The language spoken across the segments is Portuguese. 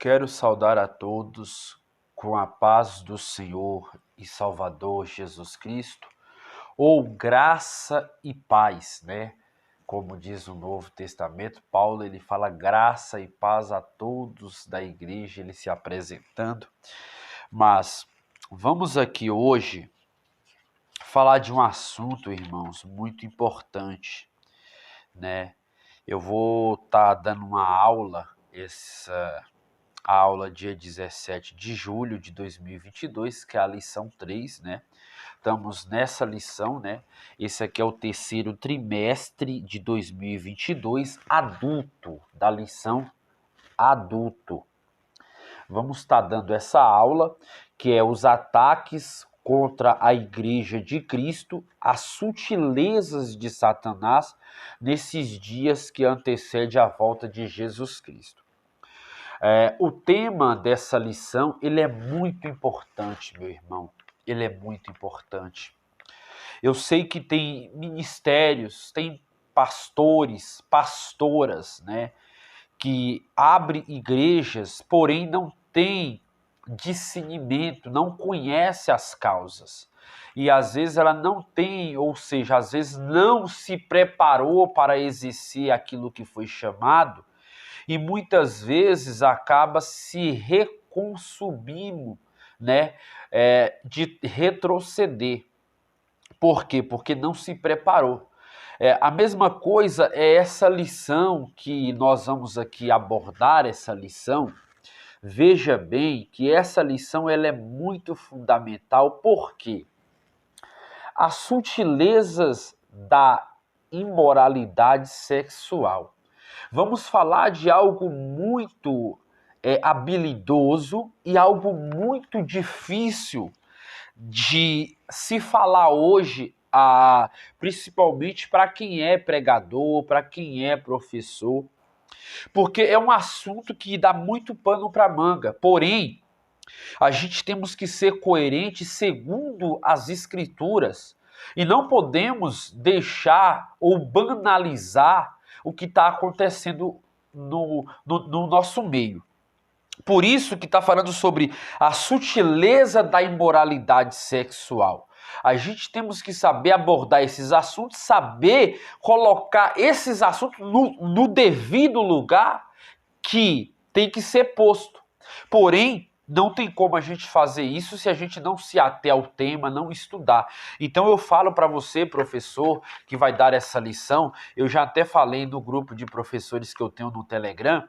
Quero saudar a todos com a paz do Senhor e Salvador Jesus Cristo, ou graça e paz, né? Como diz o Novo Testamento, Paulo ele fala graça e paz a todos da igreja, ele se apresentando. Mas vamos aqui hoje falar de um assunto, irmãos, muito importante, né? Eu vou estar dando uma aula, a aula dia 17 de julho de 2022, que é a lição 3, né? Estamos nessa lição, né? Esse aqui é o terceiro trimestre de 2022, adulto, da lição adulto. Vamos estar dando essa aula, que é os ataques contra a Igreja de Cristo, as sutilezas de Satanás nesses dias que antecedem a volta de Jesus Cristo. O tema dessa lição, ele é muito importante, meu irmão. Ele é muito importante. Eu sei que tem ministérios, tem pastores, pastoras, né, que abrem igrejas, porém não tem discernimento, não conhece as causas. E às vezes ela não tem, ou seja, às vezes não se preparou para exercer aquilo que foi chamado, e muitas vezes acaba se reconsumindo, né, de retroceder. Por quê? Porque não se preparou. A mesma coisa é essa lição que nós vamos aqui abordar, essa lição. Veja bem que essa lição ela é muito fundamental, porque as sutilezas da imoralidade sexual. Vamos falar de algo muito habilidoso e algo muito difícil de se falar hoje, principalmente para quem é pregador, para quem é professor, porque é um assunto que dá muito pano para manga. Porém, a gente temos que ser coerente segundo as escrituras e não podemos deixar ou banalizar o que está acontecendo no nosso meio. Por isso que está falando sobre a sutileza da imoralidade sexual. A gente temos que saber abordar esses assuntos, saber colocar esses assuntos no devido lugar que tem que ser posto. Porém, não tem como a gente fazer isso se a gente não se ater ao tema, não estudar. Então eu falo para você, professor, que vai dar essa lição, eu já até falei no grupo de professores que eu tenho no Telegram,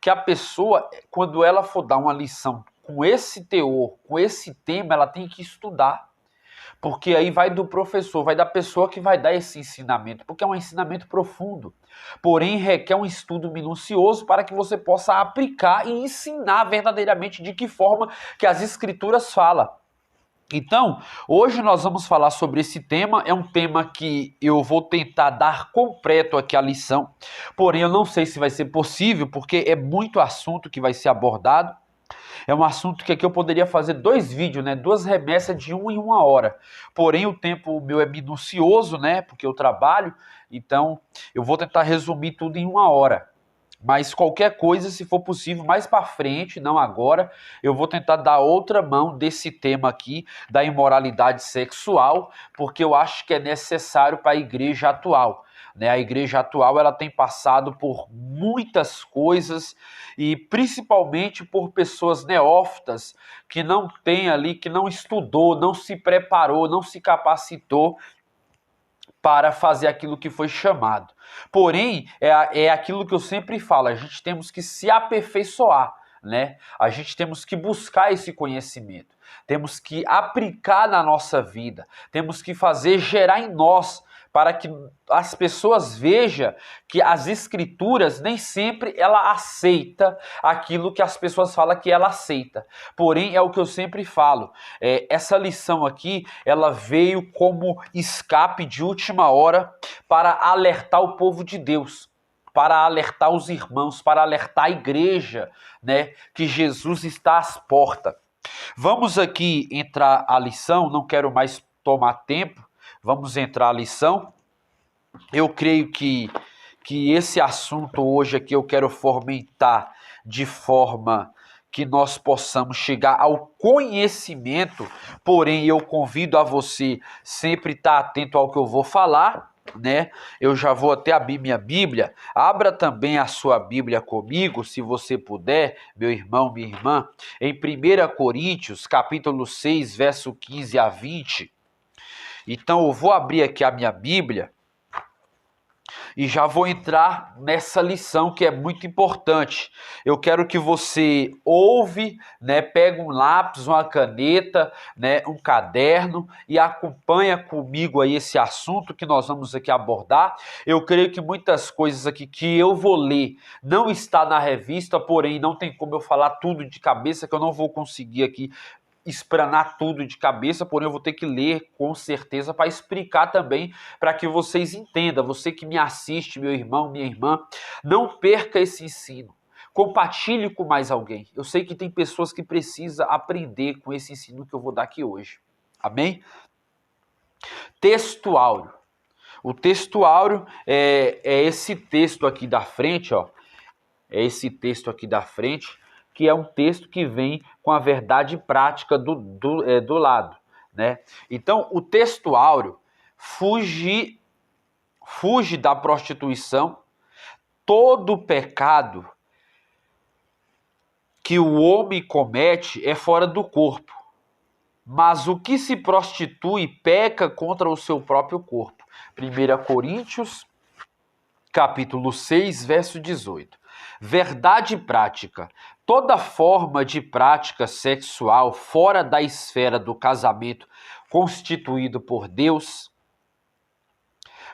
que a pessoa, quando ela for dar uma lição com esse teor, com esse tema, ela tem que estudar. Porque aí vai do professor, vai da pessoa que vai dar esse ensinamento, porque é um ensinamento profundo. Porém, requer um estudo minucioso para que você possa aplicar e ensinar verdadeiramente de que forma que as escrituras falam. Então, hoje nós vamos falar sobre esse tema, é um tema que eu vou tentar dar completo aqui a lição, porém eu não sei se vai ser possível, porque é muito assunto que vai ser abordado, é um assunto que aqui eu poderia fazer 2 vídeos, né, 2 remessas de 1 em 1 hora, porém o tempo meu é minucioso, né, porque eu trabalho, então eu vou tentar resumir tudo em 1 hora. Mas qualquer coisa, se for possível, mais para frente, não agora, eu vou tentar dar outra mão desse tema aqui, da imoralidade sexual, porque eu acho que é necessário para a igreja atual. Né? A igreja atual ela tem passado por muitas coisas e principalmente por pessoas neófitas que não tem ali, que não estudou, não se preparou, não se capacitou para fazer aquilo que foi chamado. Porém, é aquilo que eu sempre falo, a gente temos que se aperfeiçoar, né? A gente temos que buscar esse conhecimento, temos que aplicar na nossa vida, temos que fazer gerar em nós, para que as pessoas vejam que as escrituras nem sempre ela aceita aquilo que as pessoas falam que ela aceita. Porém, é o que eu sempre falo, essa lição aqui, ela veio como escape de última hora para alertar o povo de Deus, para alertar os irmãos, para alertar a igreja, né, que Jesus está às portas. Vamos aqui entrar a lição, não quero mais tomar tempo, vamos entrar a lição. Eu creio que esse assunto hoje aqui eu quero fomentar de forma que nós possamos chegar ao conhecimento, porém eu convido a você sempre estar atento ao que eu vou falar, né? Eu já vou até abrir minha Bíblia. Abra também a sua Bíblia comigo, se você puder, meu irmão, minha irmã, em 1 Coríntios, capítulo 6, verso 15 a 20. Então eu vou abrir aqui a minha Bíblia e já vou entrar nessa lição que é muito importante. Eu quero que você ouve, né, pega um lápis, uma caneta, né, um caderno e acompanha comigo aí esse assunto que nós vamos aqui abordar. Eu creio que muitas coisas aqui que eu vou ler não está na revista, porém não tem como eu falar tudo de cabeça, que eu não vou conseguir aqui espranar tudo de cabeça, porém eu vou ter que ler com certeza para explicar também, para que vocês entendam. Você que me assiste, meu irmão, minha irmã, não perca esse ensino. Compartilhe com mais alguém. Eu sei que tem pessoas que precisam aprender com esse ensino que eu vou dar aqui hoje. Amém? Texto áureo. O texto áureo é esse texto aqui da frente, ó. É esse texto aqui da frente, que é um texto que vem com a verdade prática do lado, né? Então, o texto áureo fuge da prostituição. Todo pecado que o homem comete é fora do corpo, mas o que se prostitui peca contra o seu próprio corpo. 1 Coríntios, capítulo 6, verso 18. Verdade prática. Toda forma de prática sexual fora da esfera do casamento constituído por Deus.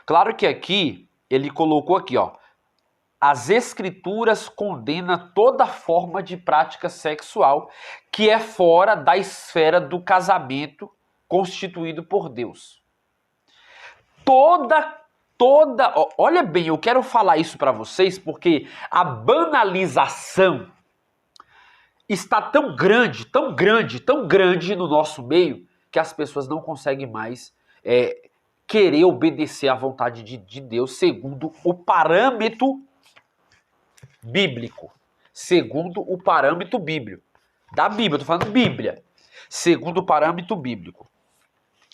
Claro que aqui, ele colocou aqui, ó, as escrituras condenam toda forma de prática sexual que é fora da esfera do casamento constituído por Deus. Olha bem, eu quero falar isso para vocês porque a banalização está tão grande, tão grande, tão grande no nosso meio que as pessoas não conseguem mais querer obedecer à vontade de Deus segundo o parâmetro bíblico. Segundo o parâmetro bíblico. Da Bíblia, eu estou falando Bíblia. Segundo o parâmetro bíblico.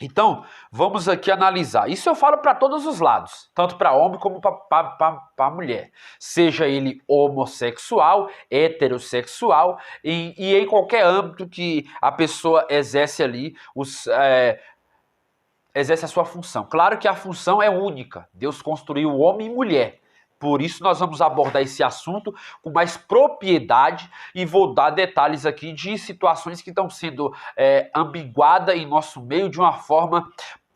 Então, vamos aqui analisar. Isso eu falo para todos os lados, tanto para homem como para mulher. Seja ele homossexual, heterossexual, e em qualquer âmbito que a pessoa exerce ali, exerce a sua função. Claro que a função é única. Deus construiu homem e mulher. Por isso nós vamos abordar esse assunto com mais propriedade e vou dar detalhes aqui de situações que estão sendo ambiguadas em nosso meio de uma forma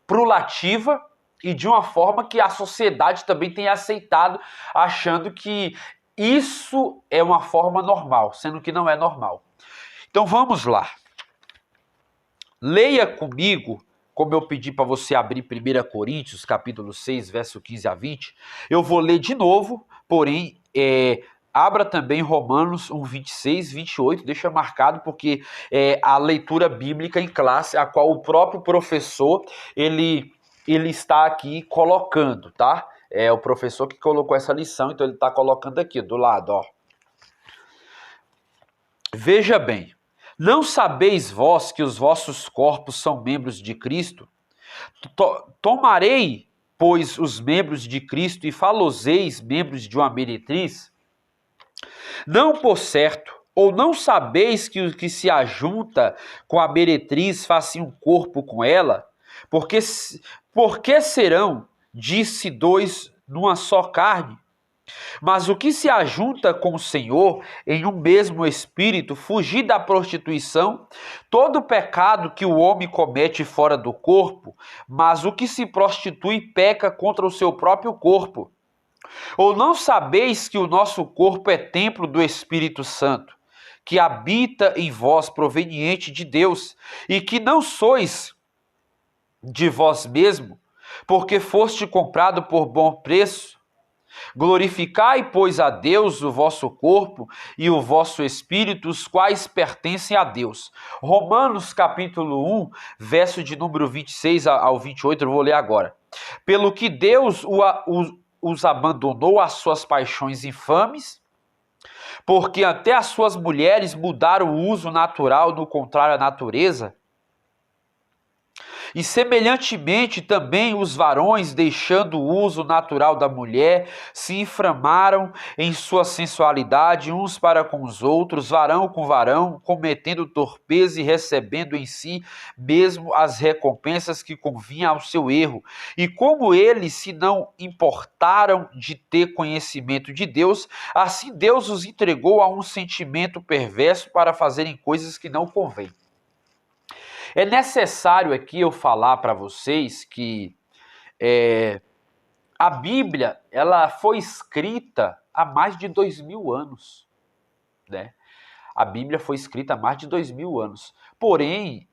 prulativa e de uma forma que a sociedade também tem aceitado, achando que isso é uma forma normal, sendo que não é normal. Então vamos lá. Leia comigo, como eu pedi para você abrir 1 Coríntios, capítulo 6, verso 15 a 20, eu vou ler de novo, porém, abra também Romanos 1, 26, 28, deixa marcado, porque é a leitura bíblica em classe, a qual o próprio professor, ele está aqui colocando, tá? É o professor que colocou essa lição, então ele está colocando aqui do lado, ó. Veja bem. Não sabeis vós que os vossos corpos são membros de Cristo? Tomarei, pois, os membros de Cristo e faloseis membros de uma meretriz? Não por certo, ou não sabeis que o que se ajunta com a meretriz faz um corpo com ela? Porque serão, disse dois, numa só carne? Mas o que se ajunta com o Senhor em um mesmo espírito, fugir da prostituição, todo pecado que o homem comete fora do corpo, mas o que se prostitui peca contra o seu próprio corpo. Ou não sabeis que o nosso corpo é templo do Espírito Santo, que habita em vós proveniente de Deus, e que não sois de vós mesmo, porque foste comprado por bom preço? Glorificai, pois, a Deus o vosso corpo e o vosso espírito, os quais pertencem a Deus. Romanos capítulo 1, verso de número 26 ao 28, eu vou ler agora. Pelo que Deus os abandonou às suas paixões infames, porque até as suas mulheres mudaram o uso natural no contrário à natureza. E semelhantemente também os varões, deixando o uso natural da mulher, se inflamaram em sua sensualidade uns para com os outros, varão com varão, cometendo torpeza e recebendo em si mesmo as recompensas que convinham ao seu erro. E como eles se não importaram de ter conhecimento de Deus, assim Deus os entregou a um sentimento perverso para fazerem coisas que não convêm. É necessário aqui eu falar para vocês que a Bíblia ela foi escrita há mais de 2000 anos, né? A Bíblia foi escrita há mais de 2000 anos. Porém,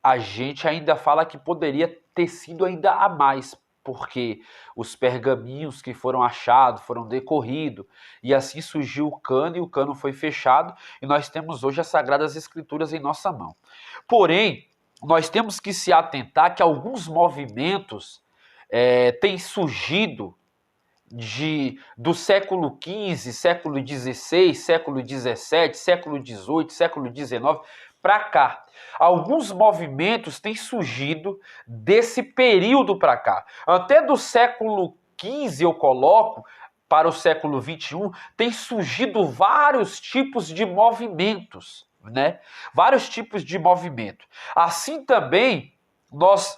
a gente ainda fala que poderia ter sido ainda a mais, porque os pergaminhos que foram achados foram decorridos, e assim surgiu o cano, e o cano foi fechado, e nós temos hoje as Sagradas Escrituras em nossa mão. Porém, nós temos que se atentar que alguns movimentos têm surgido do século XV, século XVI, século XVII, século XVIII, século XIX, para cá. Alguns movimentos têm surgido desse período para cá. Até do século XV eu coloco, para o século XXI, tem surgido vários tipos de movimentos, né? Vários tipos de movimento. Assim também, nós,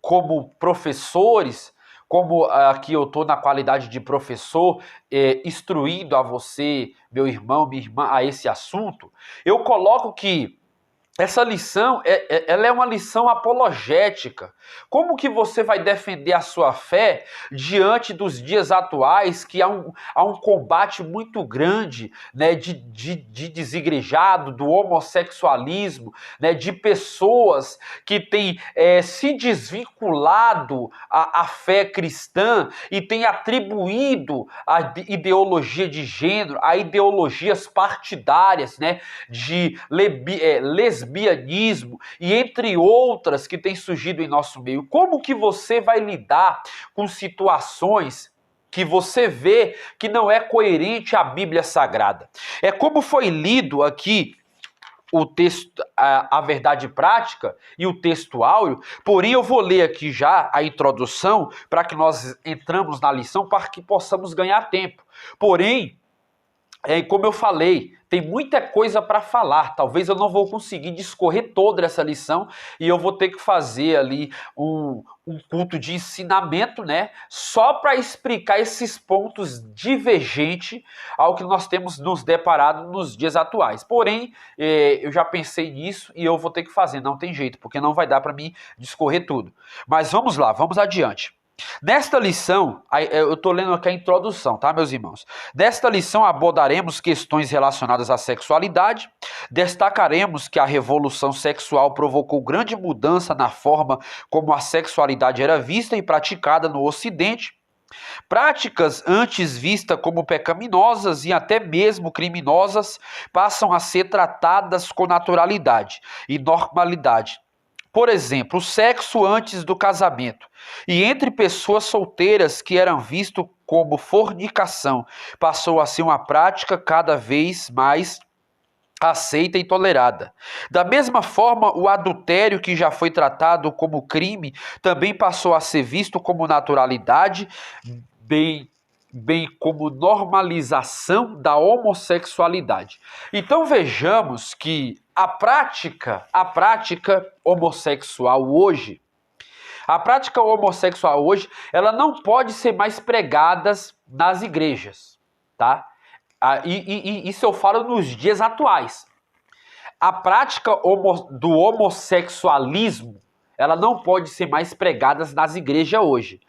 como professores, como aqui eu estou na qualidade de professor, instruindo a você, meu irmão, minha irmã, a esse assunto, eu coloco que essa lição, ela é uma lição apologética. Como que você vai defender a sua fé diante dos dias atuais, que há um combate muito grande, né, de desigrejado, do homossexualismo, né, de pessoas que têm se desvinculado à fé cristã e têm atribuído a ideologia de gênero, a ideologias partidárias, né, de lesbianismo e entre outras que têm surgido em nosso meio. Como que você vai lidar com situações que você vê que não é coerente à Bíblia Sagrada? É como foi lido aqui o texto, a verdade prática e o texto áureo, porém eu vou ler aqui já a introdução para que nós entramos na lição para que possamos ganhar tempo. Porém, como eu falei, tem muita coisa para falar. Talvez eu não vou conseguir discorrer toda essa lição e eu vou ter que fazer ali um culto de ensinamento, né? Só para explicar esses pontos divergentes ao que nós temos nos deparado nos dias atuais. Porém, eu já pensei nisso e eu vou ter que fazer. Não tem jeito, porque não vai dar para mim discorrer tudo. Mas vamos lá, vamos adiante. Nesta lição, eu estou lendo aqui a introdução, tá, meus irmãos? Nesta lição abordaremos questões relacionadas à sexualidade, destacaremos que a revolução sexual provocou grande mudança na forma como a sexualidade era vista e praticada no Ocidente. Práticas antes vistas como pecaminosas e até mesmo criminosas passam a ser tratadas com naturalidade e normalidade. Por exemplo, o sexo antes do casamento. E entre pessoas solteiras que eram visto como fornicação, passou a ser uma prática cada vez mais aceita e tolerada. Da mesma forma, o adultério, que já foi tratado como crime, também passou a ser visto como naturalidade, bem como normalização da homossexualidade. Então vejamos que a prática homossexual hoje, ela não pode ser mais pregada nas igrejas, tá? Isso eu falo nos dias atuais. A prática do homossexualismo, ela não pode ser mais pregada nas igrejas hoje.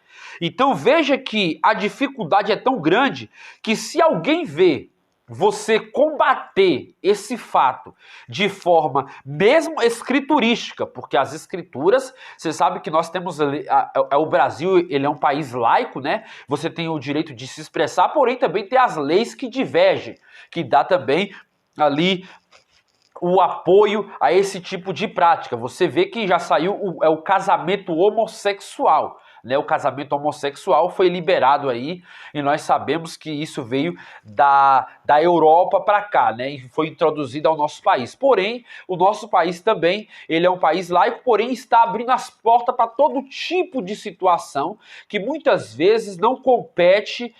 Então veja que a dificuldade é tão grande que se alguém vê você combater esse fato de forma mesmo escriturística, porque as escrituras, você sabe que nós temos o Brasil, ele é um país laico, né? Você tem o direito de se expressar, porém também tem as leis que divergem, que dá também ali o apoio a esse tipo de prática. Você vê que já saiu o casamento homossexual. né? O casamento homossexual foi liberado aí, e nós sabemos que isso veio da Europa para cá, né? E foi introduzido ao nosso país. Porém, o nosso país também, ele é um país laico, porém está abrindo as portas para todo tipo de situação que muitas vezes não compete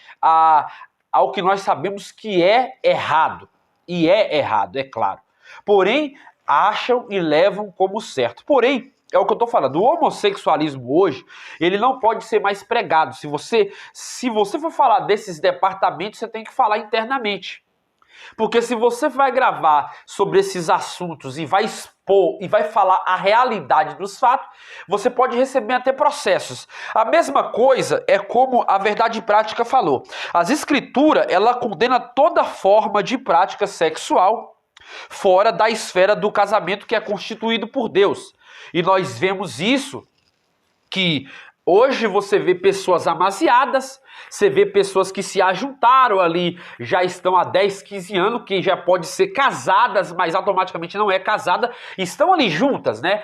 ao que nós sabemos que é errado. E é errado, é claro. Porém, acham e levam como certo. Porém, é o que eu estou falando, o homossexualismo hoje, ele não pode ser mais pregado. Se você for falar desses departamentos, você tem que falar internamente. Porque se você vai gravar sobre esses assuntos e vai expor e vai falar a realidade dos fatos, você pode receber até processos. A mesma coisa é como a Verdade Prática falou. As Escrituras, ela condena toda forma de prática sexual fora da esfera do casamento que é constituído por Deus. E nós vemos isso, que hoje você vê pessoas amaziadas, você vê pessoas que se ajuntaram ali, já estão há 10, 15 anos, que já pode ser casadas, mas automaticamente não é casada, estão ali juntas, né?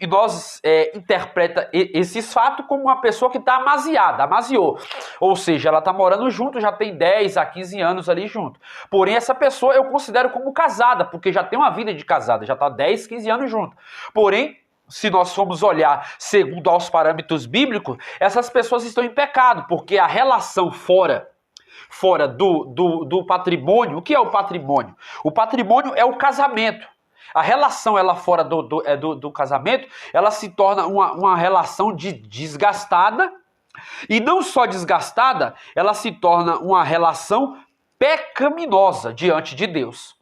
E nós interpreta esses fatos como uma pessoa que está amaziada, amaziou. Ou seja, ela está morando junto, já tem 10 a 15 anos ali junto. Porém, essa pessoa eu considero como casada, porque já tem uma vida de casada, já está 10, 15 anos junto. Porém, se nós formos olhar segundo aos parâmetros bíblicos, essas pessoas estão em pecado, porque a relação fora do patrimônio, o que é o patrimônio? O patrimônio é o casamento. A relação ela fora do casamento, ela se torna uma relação desgastada, e não só desgastada, ela se torna uma relação pecaminosa diante de Deus.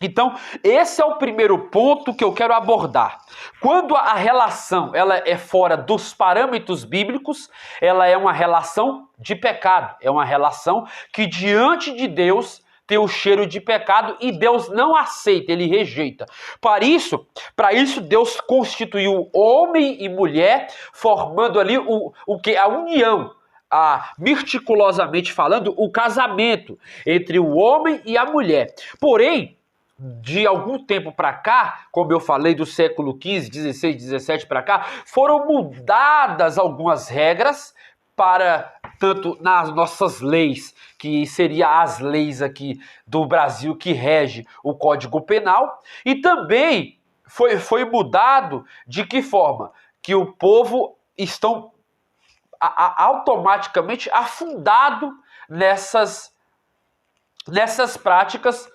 Então, esse é o primeiro ponto que eu quero abordar. Quando a relação ela é fora dos parâmetros bíblicos, ela é uma relação de pecado. É uma relação que diante de Deus tem o cheiro de pecado e Deus não aceita, ele rejeita. Para isso Deus constituiu homem e mulher, formando ali a união. Meticulosamente falando, o casamento entre o homem e a mulher. Porém, de algum tempo para cá, como eu falei, do século XV, XVI, XVII para cá, foram mudadas algumas regras para, tanto nas nossas leis, que seriam as leis aqui do Brasil que rege o Código Penal, e também foi mudado de que forma? Que o povo estão automaticamente afundado nessas práticas,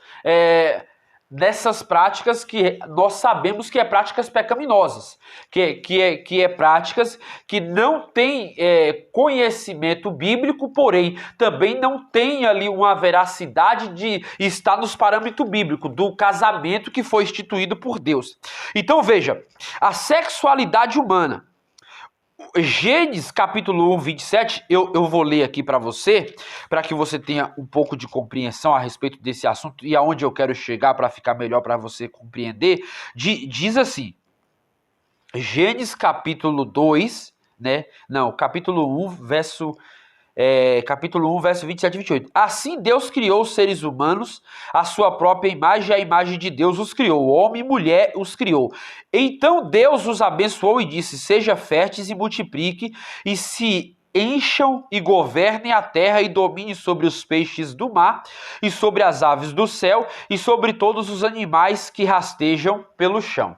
dessas práticas que nós sabemos que é práticas pecaminosas, que é práticas que não tem conhecimento bíblico, porém também não tem ali uma veracidade de estar nos parâmetros bíblicos do casamento que foi instituído por Deus. Então veja, a sexualidade humana. Gênesis capítulo 1, 27, eu vou ler aqui para você, para que você tenha um pouco de compreensão a respeito desse assunto e aonde eu quero chegar para ficar melhor para você compreender. Diz assim, Gênesis capítulo 2, né? Não, capítulo 1, verso 27 e 28. Assim Deus criou os seres humanos, a sua própria imagem, a imagem de Deus os criou, homem e mulher os criou. Então Deus os abençoou e disse, seja férteis e multiplique, e se encham e governem a terra e dominem sobre os peixes do mar, e sobre as aves do céu, e sobre todos os animais que rastejam pelo chão.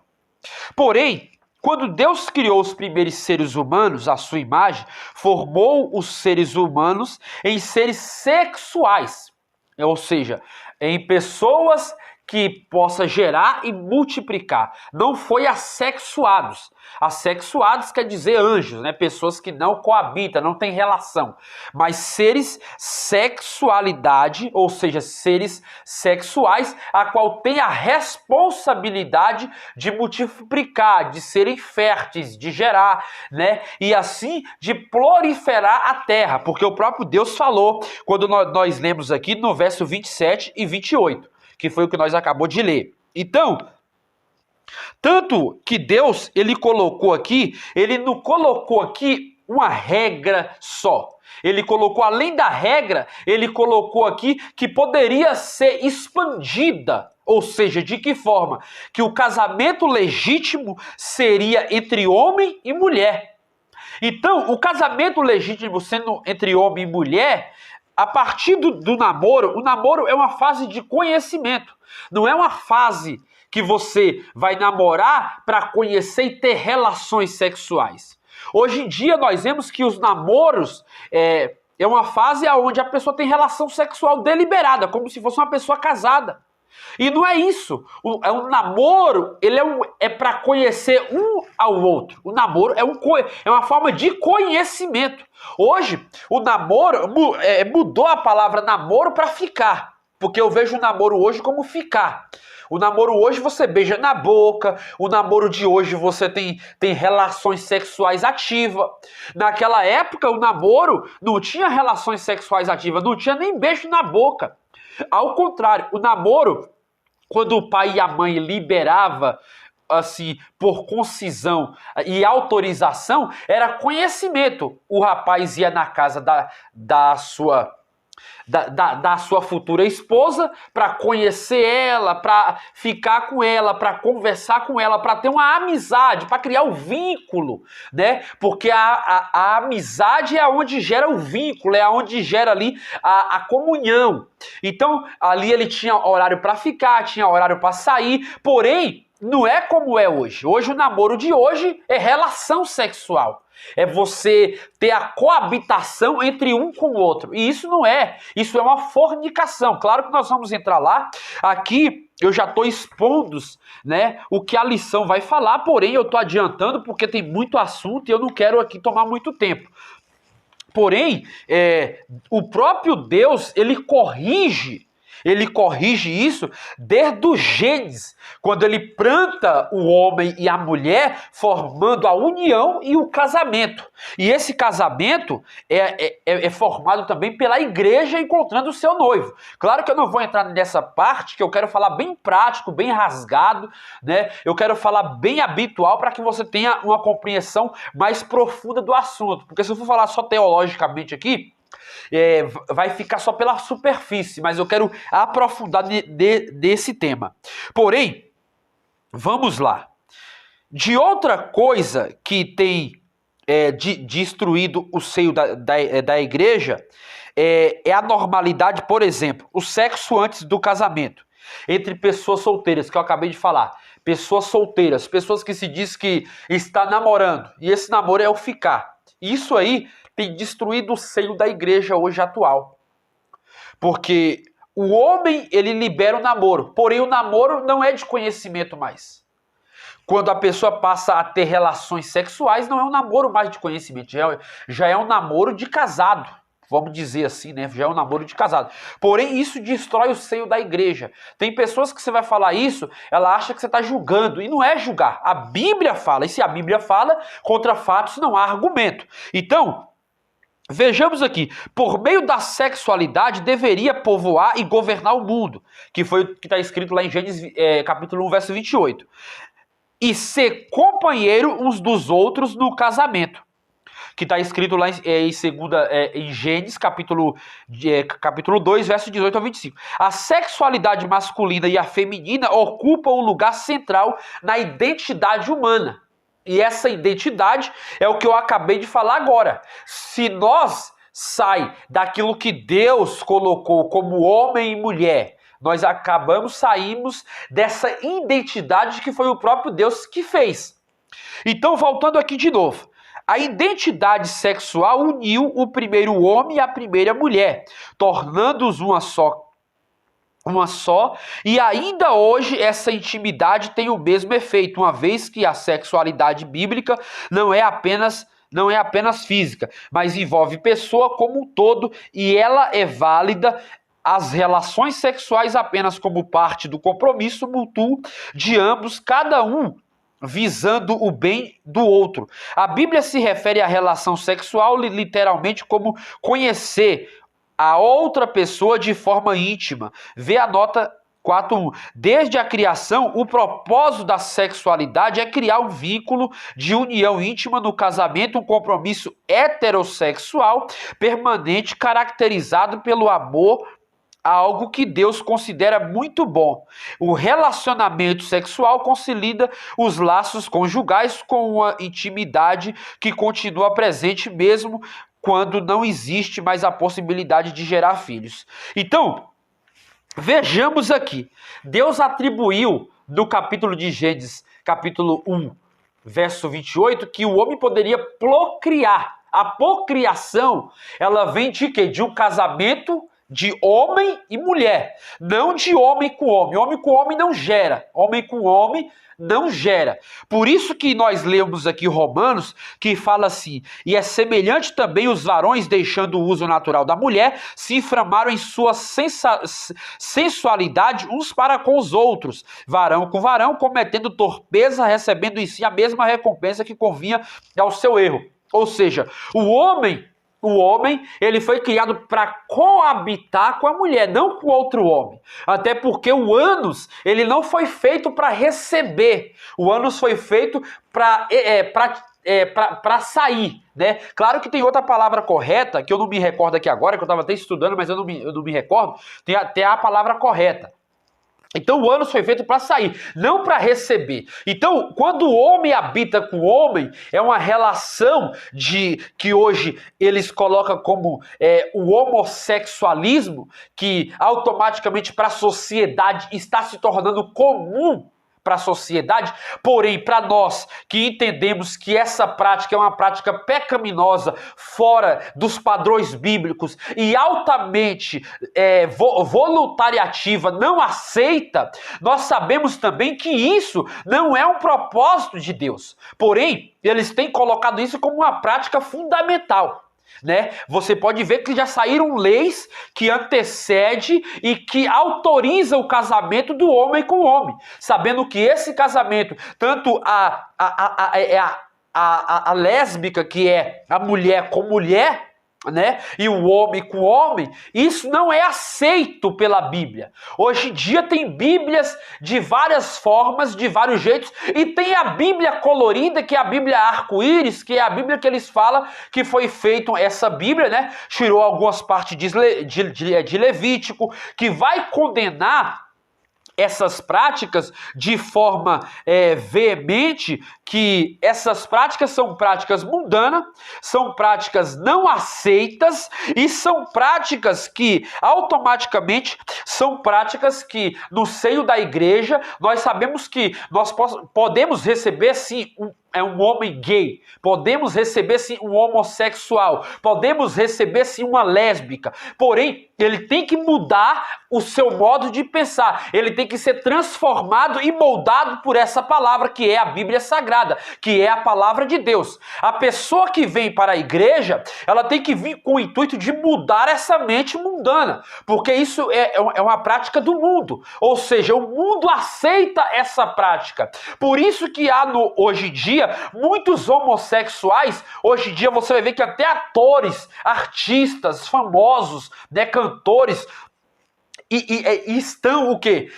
Porém, quando Deus criou os primeiros seres humanos, à sua imagem, formou os seres humanos em seres sexuais, ou seja, em pessoas que possa gerar e multiplicar. Não foi assexuados. Assexuados quer dizer anjos, né? Pessoas que não coabitam, não têm relação. Mas seres sexualidade, ou seja, seres sexuais, a qual tem a responsabilidade de multiplicar, de serem férteis, de gerar, né? E assim de proliferar a terra, porque o próprio Deus falou, quando nós lemos aqui no verso 27 e 28. Que foi o que nós acabamos de ler. Então, tanto que Deus, ele não colocou aqui uma regra só. Ele colocou, além da regra, ele colocou aqui que poderia ser expandida. Ou seja, de que forma? Que o casamento legítimo seria entre homem e mulher. Então, o casamento legítimo sendo entre homem e mulher, a partir do namoro, o namoro é uma fase de conhecimento. Não é uma fase que você vai namorar para conhecer e ter relações sexuais. Hoje em dia nós vemos que os namoros é uma fase onde a pessoa tem relação sexual deliberada, como se fosse uma pessoa casada. E não é isso. O namoro, ele é para conhecer um ao outro. O namoro é uma forma de conhecimento. Hoje, o namoro mudou a palavra namoro para ficar. Porque eu vejo o namoro hoje como ficar. O namoro hoje você beija na boca. O namoro de hoje você tem relações sexuais ativas. Naquela época, o namoro não tinha relações sexuais ativas, não tinha nem beijo na boca. Ao contrário, o namoro, quando o pai e a mãe liberava, assim, por concisão e autorização, era conhecimento. O rapaz ia na casa da sua futura esposa para conhecer ela, para ficar com ela, para conversar com ela, para ter uma amizade, para criar um vínculo, né? Porque a amizade é onde gera o vínculo, é onde gera ali a comunhão. Então, ali ele tinha horário para ficar, tinha horário para sair, porém, não é como é hoje. Hoje, o namoro de hoje é relação sexual. É você ter a coabitação entre um com o outro. E isso não é. Isso é uma fornicação. Claro que nós vamos entrar lá. Aqui eu já estou expondo, né, o que a lição vai falar, porém eu estou adiantando porque tem muito assunto e eu não quero aqui tomar muito tempo. Porém, o próprio Deus, ele corrige isso desde o Gênesis, quando ele planta o homem e a mulher, formando a união e o casamento. E esse casamento é formado também pela igreja encontrando o seu noivo. Claro que eu não vou entrar nessa parte, que eu quero falar bem prático, bem rasgado, né? Eu quero falar bem habitual para que você tenha uma compreensão mais profunda do assunto. Porque se eu for falar só teologicamente aqui, vai ficar só pela superfície, mas eu quero aprofundar desse tema. Porém, vamos lá. De outra coisa que tem destruído o seio da igreja é a normalidade, por exemplo, o sexo antes do casamento, entre pessoas solteiras, que eu acabei de falar. Pessoas solteiras, pessoas que se diz que está namorando, e esse namoro é o ficar. Isso aí tem destruído o seio da igreja hoje atual. Porque o homem, ele libera o namoro, porém o namoro não é de conhecimento mais. Quando a pessoa passa a ter relações sexuais, não é um namoro mais de conhecimento, já é um namoro de casado. Vamos dizer assim, né? Já é um namoro de casado. Porém, isso destrói o seio da igreja. Tem pessoas que você vai falar isso, ela acha que você está julgando. E não é julgar. A Bíblia fala. E se a Bíblia fala, contra fatos não há argumento. Então, vejamos aqui. Por meio da sexualidade, deveria povoar e governar o mundo. Que foi o que está escrito lá em Gênesis capítulo 1, verso 28. E ser companheiro uns dos outros no casamento. Que está escrito lá em Gênesis, capítulo 2, verso 18 a 25. A sexualidade masculina e a feminina ocupam um lugar central na identidade humana. E essa identidade é o que eu acabei de falar agora. Se nós daquilo que Deus colocou como homem e mulher, nós saímos dessa identidade que foi o próprio Deus que fez. Então, voltando aqui de novo. A identidade sexual uniu o primeiro homem e a primeira mulher, tornando-os uma só, e ainda hoje essa intimidade tem o mesmo efeito, uma vez que a sexualidade bíblica não é apenas física, mas envolve pessoa como um todo, e ela é válida as relações sexuais apenas como parte do compromisso mútuo de ambos, cada um visando o bem do outro. A Bíblia se refere à relação sexual literalmente como conhecer a outra pessoa de forma íntima. Vê a nota 4.1. Desde a criação, o propósito da sexualidade é criar um vínculo de união íntima no casamento, um compromisso heterossexual permanente caracterizado pelo amor algo que Deus considera muito bom. O relacionamento sexual consolida os laços conjugais com uma intimidade que continua presente mesmo quando não existe mais a possibilidade de gerar filhos. Então, vejamos aqui. Deus atribuiu no capítulo de Gênesis, capítulo 1, verso 28, que o homem poderia procriar. A procriação, ela vem de quê? De um casamento de homem e mulher, não de homem com homem. Homem com homem não gera, homem com homem não gera. Por isso que nós lemos aqui Romanos, que fala assim: e é semelhante também os varões, deixando o uso natural da mulher, se inflamaram em sua sensualidade uns para com os outros, varão com varão, cometendo torpeza, recebendo em si a mesma recompensa que convinha ao seu erro. Ou seja, o homem, ele foi criado para coabitar com a mulher, não com outro homem. Até porque o ânus, ele não foi feito para receber. O ânus foi feito para sair, né? Claro que tem outra palavra correta, que eu não me recordo aqui agora, que eu estava até estudando, mas eu não me recordo. Tem até a palavra correta. Então o ânus foi feito para sair, não para receber. Então, quando o homem habita com o homem, é uma relação que hoje eles colocam como o homossexualismo, que automaticamente para a sociedade está se tornando comum para a sociedade, porém para nós que entendemos que essa prática é uma prática pecaminosa, fora dos padrões bíblicos e altamente voluntariativa, não aceita, nós sabemos também que isso não é um propósito de Deus. Porém, eles têm colocado isso como uma prática fundamental. Né? Você pode ver que já saíram leis que antecedem e que autorizam o casamento do homem com o homem, sabendo que esse casamento, tanto a lésbica, que é a mulher com mulher, né? E o homem com homem, isso não é aceito pela Bíblia. Hoje em dia tem Bíblias de várias formas, de vários jeitos, e tem a Bíblia colorida, que é a Bíblia arco-íris, que é a Bíblia que eles falam que foi feito essa Bíblia, né? Tirou algumas partes de Levítico, que vai condenar essas práticas de forma veemente, que essas práticas são práticas mundanas, são práticas não aceitas e são práticas que automaticamente são práticas que no seio da igreja nós sabemos que nós podemos receber sim um homem gay, podemos receber sim um homossexual, podemos receber sim uma lésbica, porém ele tem que mudar o seu modo de pensar, ele tem que ser transformado e moldado por essa palavra que é a Bíblia Sagrada, que é a palavra de Deus. A pessoa que vem para a igreja, ela tem que vir com o intuito de mudar essa mente mundana, porque isso é uma prática do mundo, ou seja, o mundo aceita essa prática. Por isso que há hoje em dia muitos homossexuais. Hoje em dia você vai ver que até atores, artistas famosos, né, cantores, e estão o quê?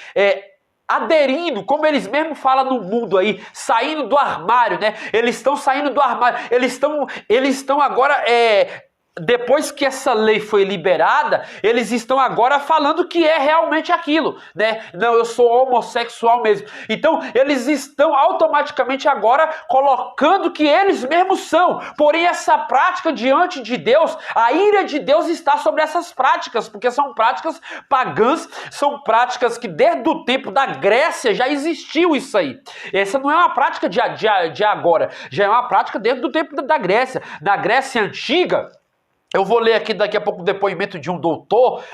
Aderindo, como eles mesmos falam no mundo aí, saindo do armário, né? Eles estão saindo do armário, eles estão agora, depois que essa lei foi liberada, eles estão agora falando que é realmente aquilo, né? Não, eu sou homossexual mesmo. Então, eles estão automaticamente agora colocando que eles mesmos são. Porém, essa prática diante de Deus, a ira de Deus está sobre essas práticas, porque são práticas pagãs, são práticas que desde o tempo da Grécia já existiu isso aí. Essa não é uma prática de agora, já é uma prática desde o tempo da Grécia. Na Grécia Antiga, eu vou ler aqui daqui a pouco o depoimento de um doutor,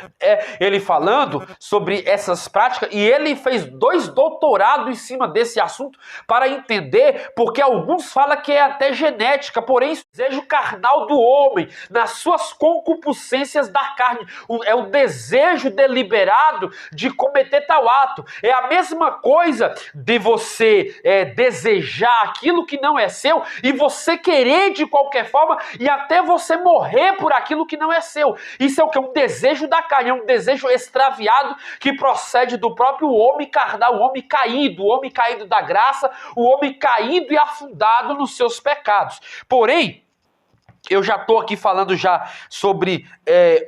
ele falando sobre essas práticas, e ele fez 2 doutorados em cima desse assunto para entender, porque alguns falam que é até genética, porém o desejo carnal do homem, nas suas concupiscências da carne, é o desejo deliberado de cometer tal ato. É a mesma coisa de você desejar aquilo que não é seu, e você querer de qualquer forma, e até você morrer por aquilo que não é seu. Isso é o que? Um desejo da carne, é um desejo extraviado que procede do próprio homem carnal, o homem caído da graça, o homem caído e afundado nos seus pecados. Porém, eu já estou aqui falando já sobre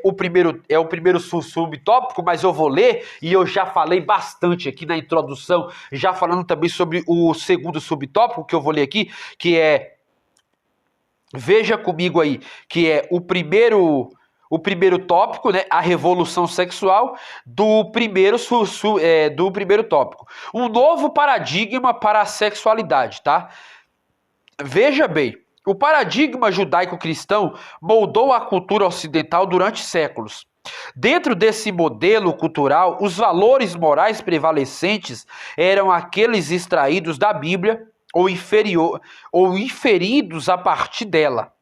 o primeiro subtópico, mas eu vou ler, e eu já falei bastante aqui na introdução, já falando também sobre o segundo subtópico, que eu vou ler aqui, que é, veja comigo aí, que é o primeiro tópico, né, a revolução sexual do primeiro tópico. Um novo paradigma para a sexualidade, tá? Veja bem, o paradigma judaico-cristão moldou a cultura ocidental durante séculos. Dentro desse modelo cultural, os valores morais prevalecentes eram aqueles extraídos da Bíblia ou inferidos a partir dela.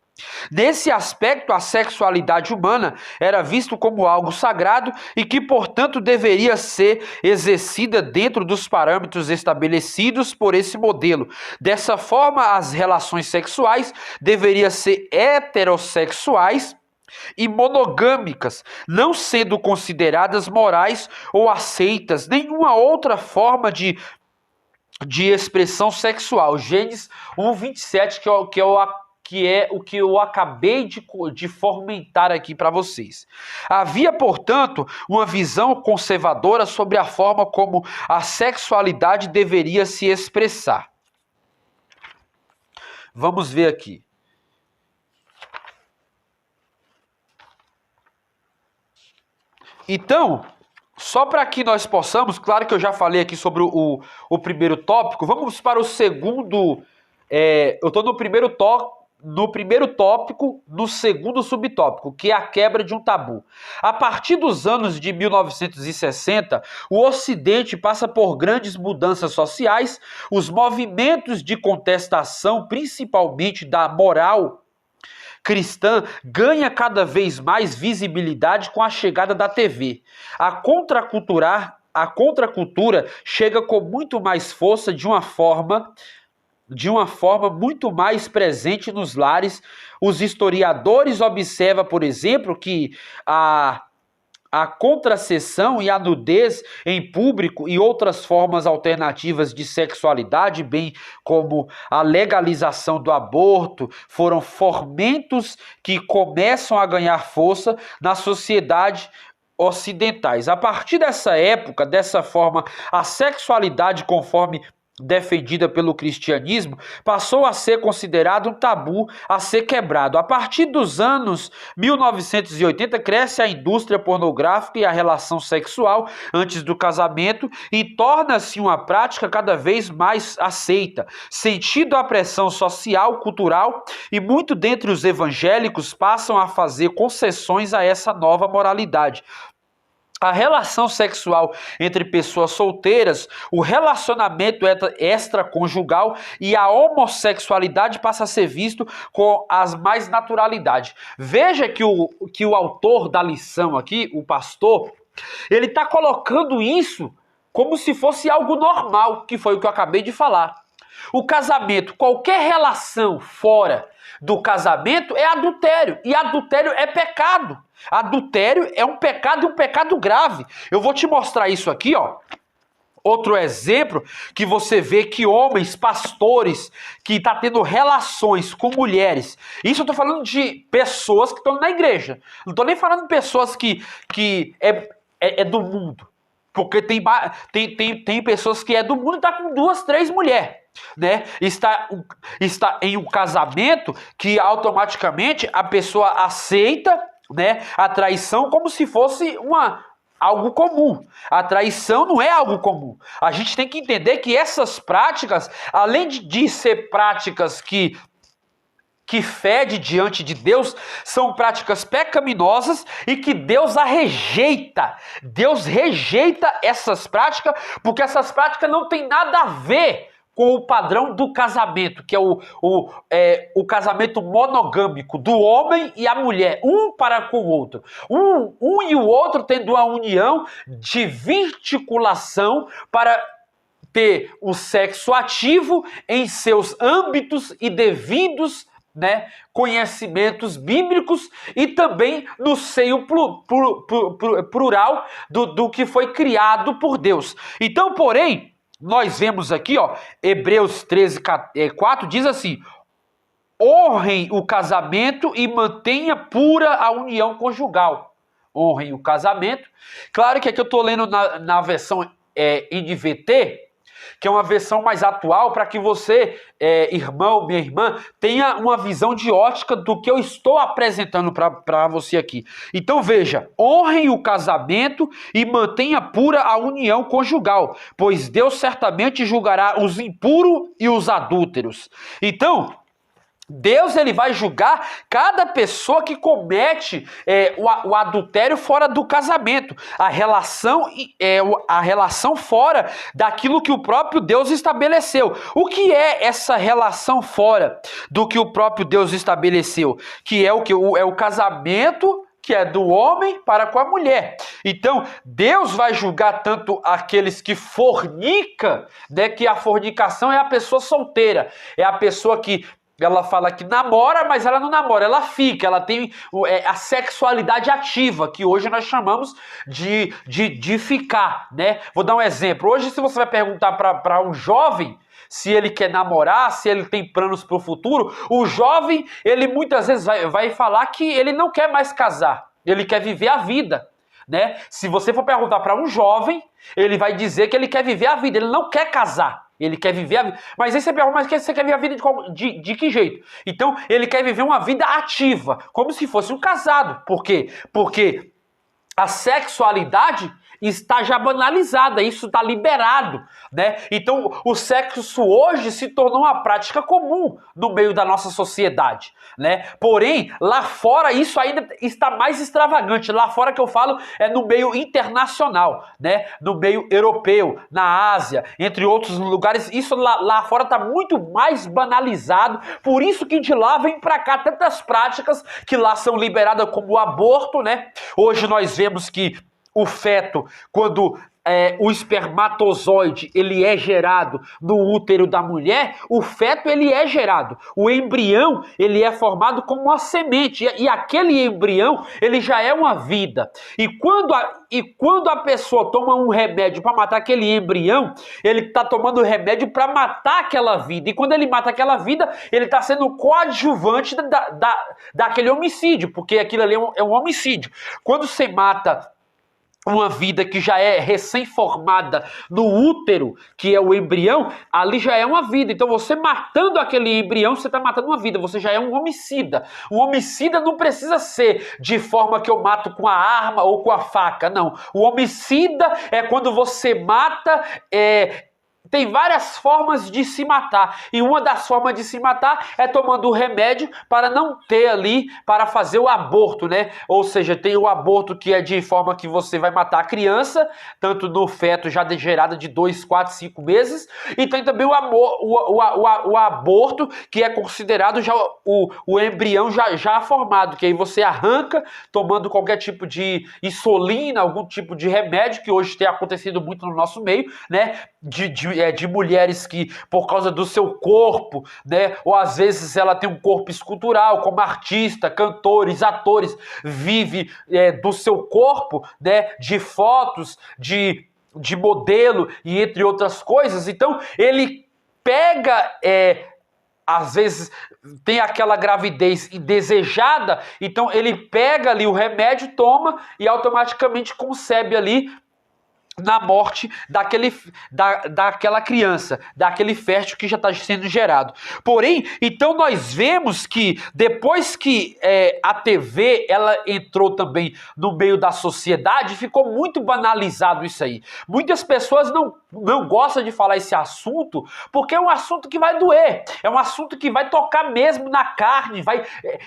Nesse aspecto, a sexualidade humana era vista como algo sagrado e que, portanto, deveria ser exercida dentro dos parâmetros estabelecidos por esse modelo. Dessa forma, as relações sexuais deveriam ser heterossexuais e monogâmicas, não sendo consideradas morais ou aceitas nenhuma outra forma de expressão sexual. Gênesis 1:27, que é o que eu acabei de fomentar aqui para vocês. Havia, portanto, uma visão conservadora sobre a forma como a sexualidade deveria se expressar. Vamos ver aqui. Então, só para que nós possamos, claro que eu já falei aqui sobre o primeiro tópico, vamos para o segundo. Eu estou no primeiro tópico, no segundo subtópico, que é a quebra de um tabu. A partir dos anos de 1960, o Ocidente passa por grandes mudanças sociais, os movimentos de contestação, principalmente da moral cristã, ganha cada vez mais visibilidade com a chegada da TV. A contracultura chega com muito mais força de uma forma muito mais presente nos lares. Os historiadores observam, por exemplo, que a contracepção e a nudez em público e outras formas alternativas de sexualidade, bem como a legalização do aborto, foram fomentos que começam a ganhar força na sociedade ocidentais. A partir dessa época, dessa forma, a sexualidade, conforme defendida pelo cristianismo, passou a ser considerado um tabu a ser quebrado. A partir dos anos 1980, cresce a indústria pornográfica e a relação sexual antes do casamento e torna-se uma prática cada vez mais aceita. Sentido a pressão social, cultural, e muito dentre os evangélicos passam a fazer concessões a essa nova moralidade. A relação sexual entre pessoas solteiras, o relacionamento extraconjugal e a homossexualidade passa a ser visto com as mais naturalidade. Veja que o autor da lição aqui, o pastor, ele está colocando isso como se fosse algo normal, que foi o que eu acabei de falar. O casamento, qualquer relação fora do casamento é adultério, e adultério é pecado. Adultério é um pecado e um pecado grave. Eu vou te mostrar isso aqui, ó. Outro exemplo que você vê que homens, pastores, que estão tendo relações com mulheres. Isso eu estou falando de pessoas que estão na igreja. Não estou nem falando de pessoas que é do mundo. Porque tem pessoas que é do mundo e está com 2, 3 mulheres. Né? Está em um casamento que automaticamente a pessoa aceita, né, a traição como se fosse algo comum. A traição não é algo comum. A gente tem que entender que essas práticas, além de ser práticas que fede diante de Deus, são práticas pecaminosas e que Deus a rejeita. Deus rejeita essas práticas porque essas práticas não têm nada a ver com o padrão do casamento, que é o casamento monogâmico do homem e a mulher, um para com o outro. Um e o outro tendo uma união de vinculação para ter o sexo ativo em seus âmbitos e devidos, né, conhecimentos bíblicos e também no seio plural do que foi criado por Deus. Então, porém, nós vemos aqui, ó, Hebreus 13:4 diz assim: honrem o casamento e mantenha pura a união conjugal. Honrem o casamento. Claro que aqui eu estou lendo na versão NVT, que é uma versão mais atual, para que você, irmão, minha irmã, tenha uma visão de ótica do que eu estou apresentando para você aqui. Então veja, honrem o casamento e mantenha pura a união conjugal, pois Deus certamente julgará os impuros e os adúlteros. Então, Deus ele vai julgar cada pessoa que comete o adultério fora do casamento, a relação fora daquilo que o próprio Deus estabeleceu. O que é essa relação fora do que o próprio Deus estabeleceu? Que é o casamento, que é do homem para com a mulher. Então, Deus vai julgar tanto aqueles que fornicam, né, que a fornicação é a pessoa solteira, é a pessoa que ela fala que namora, mas ela não namora, ela fica, ela tem a sexualidade ativa, que hoje nós chamamos de ficar, né? Vou dar um exemplo. Hoje, se você vai perguntar para um jovem se ele quer namorar, se ele tem planos para o futuro, o jovem, ele muitas vezes vai falar que ele não quer mais casar, ele quer viver a vida, né? Se você for perguntar para um jovem, ele vai dizer que ele quer viver a vida, ele não quer casar. Ele quer viver a vida. Mas aí você pergunta, mas você quer viver a vida de que jeito? Então, ele quer viver uma vida ativa, como se fosse um casado. Por quê? Porque a sexualidade está já banalizada, isso está liberado, né? Então, o sexo hoje se tornou uma prática comum no meio da nossa sociedade, né? Porém, lá fora isso ainda está mais extravagante. Lá fora que eu falo é no meio internacional, né? No meio europeu, na Ásia, entre outros lugares, isso lá fora está muito mais banalizado. Por isso que de lá vem para cá tantas práticas que lá são liberadas, como o aborto, né? Hoje nós vemos que o feto, quando o espermatozoide ele é gerado no útero da mulher, o feto ele é gerado. O embrião ele é formado como uma semente e aquele embrião ele já é uma vida. E quando a pessoa toma um remédio para matar aquele embrião, ele está tomando remédio para matar aquela vida. E quando ele mata aquela vida, ele está sendo coadjuvante daquele homicídio, porque aquilo ali é um homicídio. Quando você mata uma vida que já é recém-formada no útero, que é o embrião, ali já é uma vida. Então você matando aquele embrião, você está matando uma vida, você já é um homicida. Um homicida não precisa ser de forma que eu mato com a arma ou com a faca, não. O homicida é quando você mata... Tem várias formas de se matar, e uma das formas de se matar é tomando o remédio para não ter ali, para fazer o aborto, né? Ou seja, tem o aborto que é de forma que você vai matar a criança, tanto no feto já gerado de 2, 4, 5 meses, e tem também o aborto que é considerado já o embrião já formado, que aí você arranca tomando qualquer tipo de insulina, algum tipo de remédio, que hoje tem acontecido muito no nosso meio, né? De mulheres que, por causa do seu corpo, né, ou às vezes ela tem um corpo escultural, como artista, cantores, atores, vive do seu corpo, né, de fotos, de modelo e entre outras coisas. Então ele pega... às vezes tem aquela gravidez indesejada, então ele pega ali o remédio, toma e automaticamente concebe ali na morte daquela criança, daquele fértil que já está sendo gerado. Porém, então nós vemos que depois que a TV ela entrou também no meio da sociedade, ficou muito banalizado isso aí. Muitas pessoas não gostam de falar esse assunto, porque é um assunto que vai doer, é um assunto que vai tocar mesmo na carne,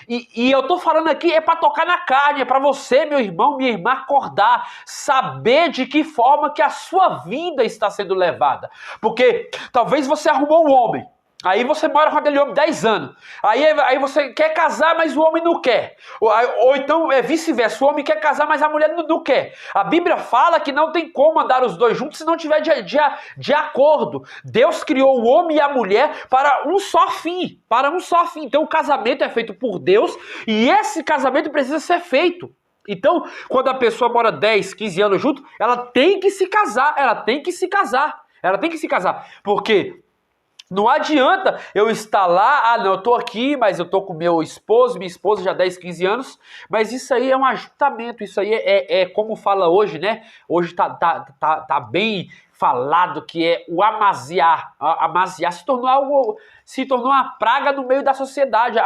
e eu tô falando aqui é para tocar na carne, é para você, meu irmão, minha irmã, acordar, saber de que forma que a sua vida está sendo levada. Porque talvez você arrumou um homem, aí você mora com aquele homem 10 anos, aí você quer casar, mas o homem não quer, ou então é vice-versa, o homem quer casar, mas a mulher não quer. A Bíblia fala que não tem como andar os dois juntos se não tiver de acordo. Deus criou o homem e a mulher para um só fim, então o casamento é feito por Deus, e esse casamento precisa ser feito. Então, quando a pessoa mora 10, 15 anos junto, ela tem que se casar, porque Não adianta eu estar lá, não, eu estou aqui, mas eu estou com meu esposo, minha esposa já há 10, 15 anos, mas isso aí é um ajuntamento, isso aí é como fala hoje, né? Hoje tá bem falado que é o amaziar. Amaziar se tornou uma praga no meio da sociedade.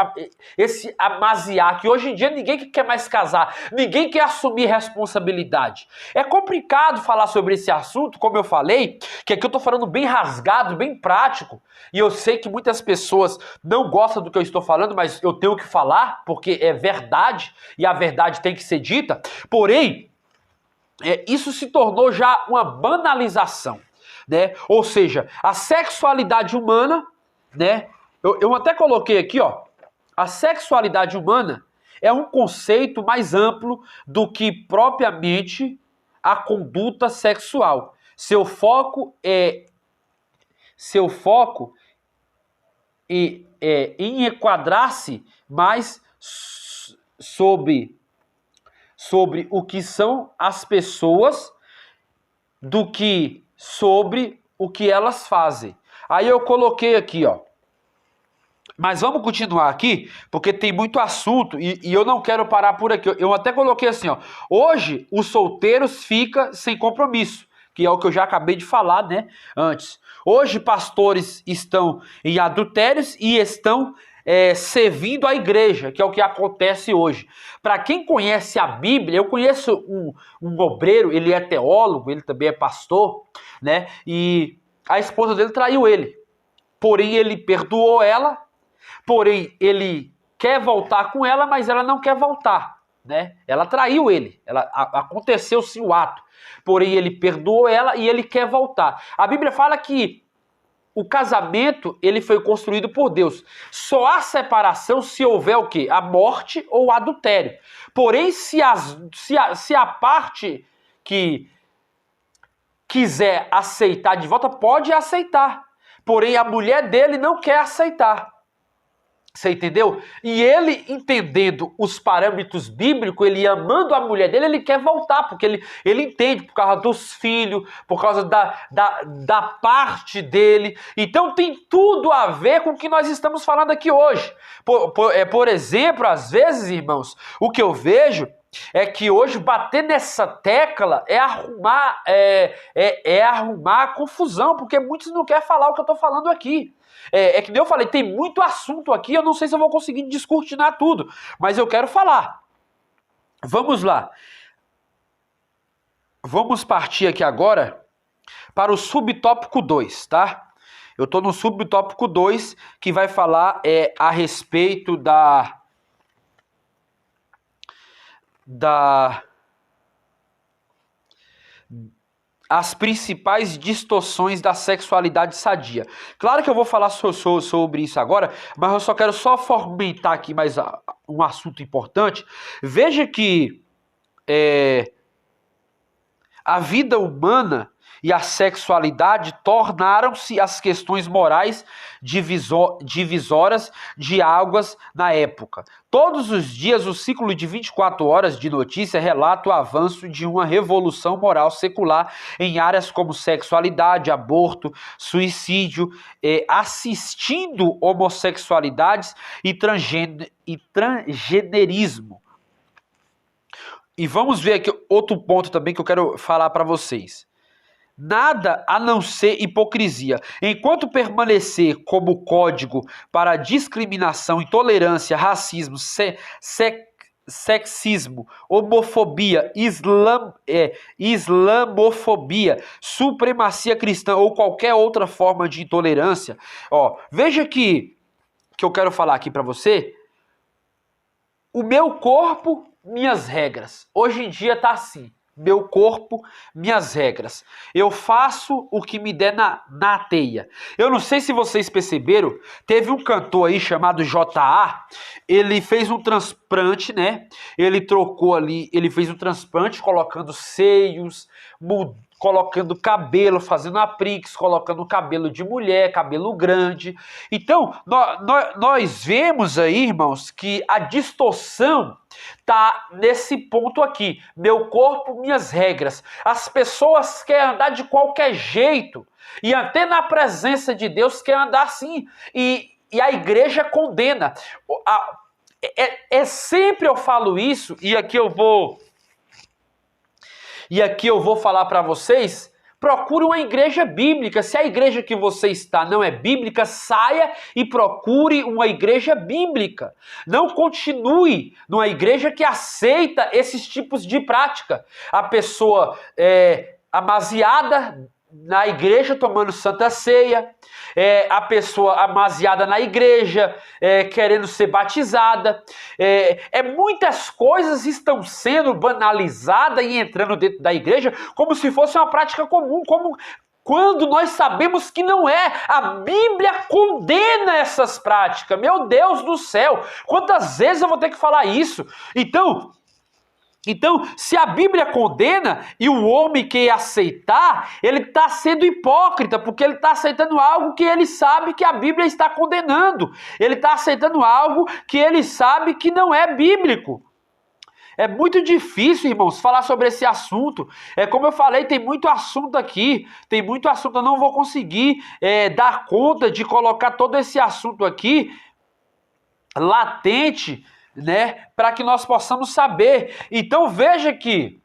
Esse amaziar, que hoje em dia ninguém quer mais casar, ninguém quer assumir responsabilidade. É complicado falar sobre esse assunto, como eu falei, que aqui eu tô falando bem rasgado, bem prático, e eu sei que muitas pessoas não gostam do que eu estou falando, mas eu tenho que falar, porque é verdade, e a verdade tem que ser dita. Porém, isso se tornou já uma banalização, né? Ou seja, a sexualidade humana, né? Eu até coloquei aqui, ó, a sexualidade humana é um conceito mais amplo do que propriamente a conduta sexual. Seu foco é em enquadrar-se mais sobre o que são as pessoas do que sobre o que elas fazem. Aí eu coloquei aqui, ó. Mas vamos continuar aqui, porque tem muito assunto e eu não quero parar por aqui. Eu até coloquei assim, ó. Hoje, os solteiros ficam sem compromisso, que é o que eu já acabei de falar, né, antes. Hoje, pastores estão em adultérios e estão servindo a igreja, que é o que acontece hoje. Para quem conhece a Bíblia, eu conheço um obreiro, ele é teólogo, ele também é pastor, né? E a esposa dele traiu ele. Porém, ele perdoou ela, porém, ele quer voltar com ela, mas ela não quer voltar, né? Ela traiu ele, aconteceu sim o ato. Porém, ele perdoou ela e ele quer voltar. A Bíblia fala que o casamento, ele foi construído por Deus. Só há separação se houver o quê? A morte ou o adultério. Porém, se a parte que quiser aceitar de volta, pode aceitar. Porém, a mulher dele não quer aceitar. Você entendeu? E ele, entendendo os parâmetros bíblicos, ele amando a mulher dele, ele quer voltar, porque ele entende, por causa dos filhos, por causa da parte dele. Então tem tudo a ver com o que nós estamos falando aqui hoje. Por exemplo, às vezes, irmãos, o que eu vejo é que hoje bater nessa tecla é arrumar a confusão, porque muitos não querem falar o que eu estou falando aqui. Que nem eu falei, tem muito assunto aqui, eu não sei se eu vou conseguir descortinar tudo, mas eu quero falar. Vamos lá. Vamos partir aqui agora para o subtópico 2, tá? Eu estou no subtópico 2, que vai falar a respeito as principais distorções da sexualidade sadia. Claro que eu vou falar sobre isso agora, mas eu só quero fomentar aqui mais um assunto importante. Veja que a vida humana e a sexualidade tornaram-se as questões morais divisoras de águas na época. Todos os dias, o ciclo de 24 horas de notícia relata o avanço de uma revolução moral secular em áreas como sexualidade, aborto, suicídio, assistindo homossexualidades e transgenerismo. E vamos ver aqui outro ponto também que eu quero falar para vocês. Nada a não ser hipocrisia. Enquanto permanecer como código para discriminação, intolerância, racismo, sexismo, homofobia, islamofobia, supremacia cristã ou qualquer outra forma de intolerância, veja que eu quero falar aqui para você. O meu corpo, minhas regras. Hoje em dia tá assim. Meu corpo, minhas regras. Eu faço o que me der na teia. Eu não sei se vocês perceberam, teve um cantor aí chamado J.A., ele fez um transplante, né? Ele fez um transplante colocando seios, colocando cabelo, fazendo aprix, colocando cabelo de mulher, cabelo grande. Então, nós vemos aí, irmãos, que a distorção Tá nesse ponto aqui, meu corpo, minhas regras. As pessoas querem andar de qualquer jeito, e até na presença de Deus querem andar assim, e a igreja condena. Sempre eu falo isso, e aqui eu vou falar para vocês. Procure uma igreja bíblica. Se a igreja que você está não é bíblica, saia e procure uma igreja bíblica. Não continue numa igreja que aceita esses tipos de prática. A pessoa amaziada na igreja tomando santa ceia, a pessoa amaziada na igreja, querendo ser batizada. Muitas coisas estão sendo banalizadas e entrando dentro da igreja como se fosse uma prática comum, quando nós sabemos que não é. A Bíblia condena essas práticas. Meu Deus do céu, quantas vezes eu vou ter que falar isso? Então, se a Bíblia condena e o homem quer aceitar, ele está sendo hipócrita, porque ele está aceitando algo que ele sabe que a Bíblia está condenando. Ele está aceitando algo que ele sabe que não é bíblico. É muito difícil, irmãos, falar sobre esse assunto. Como eu falei, tem muito assunto aqui, tem muito assunto. Eu não vou conseguir dar conta de colocar todo esse assunto aqui latente, né, para que nós possamos saber. Então veja que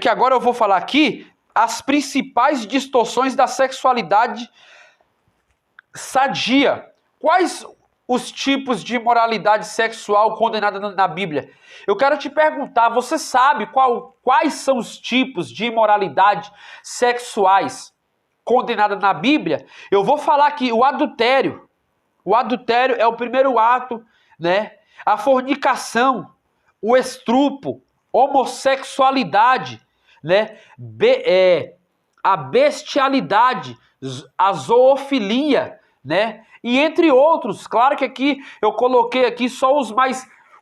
agora eu vou falar aqui as principais distorções da sexualidade sadia. Quais os tipos de imoralidade sexual condenada na Bíblia? Eu quero te perguntar, você sabe quais são os tipos de imoralidade sexuais condenadas na Bíblia? Eu vou falar aqui o adultério. O adultério é o primeiro ato, né? A fornicação, o estupro, homossexualidade, né? A bestialidade, a zoofilia, né? E entre outros. Claro que aqui eu coloquei aqui só o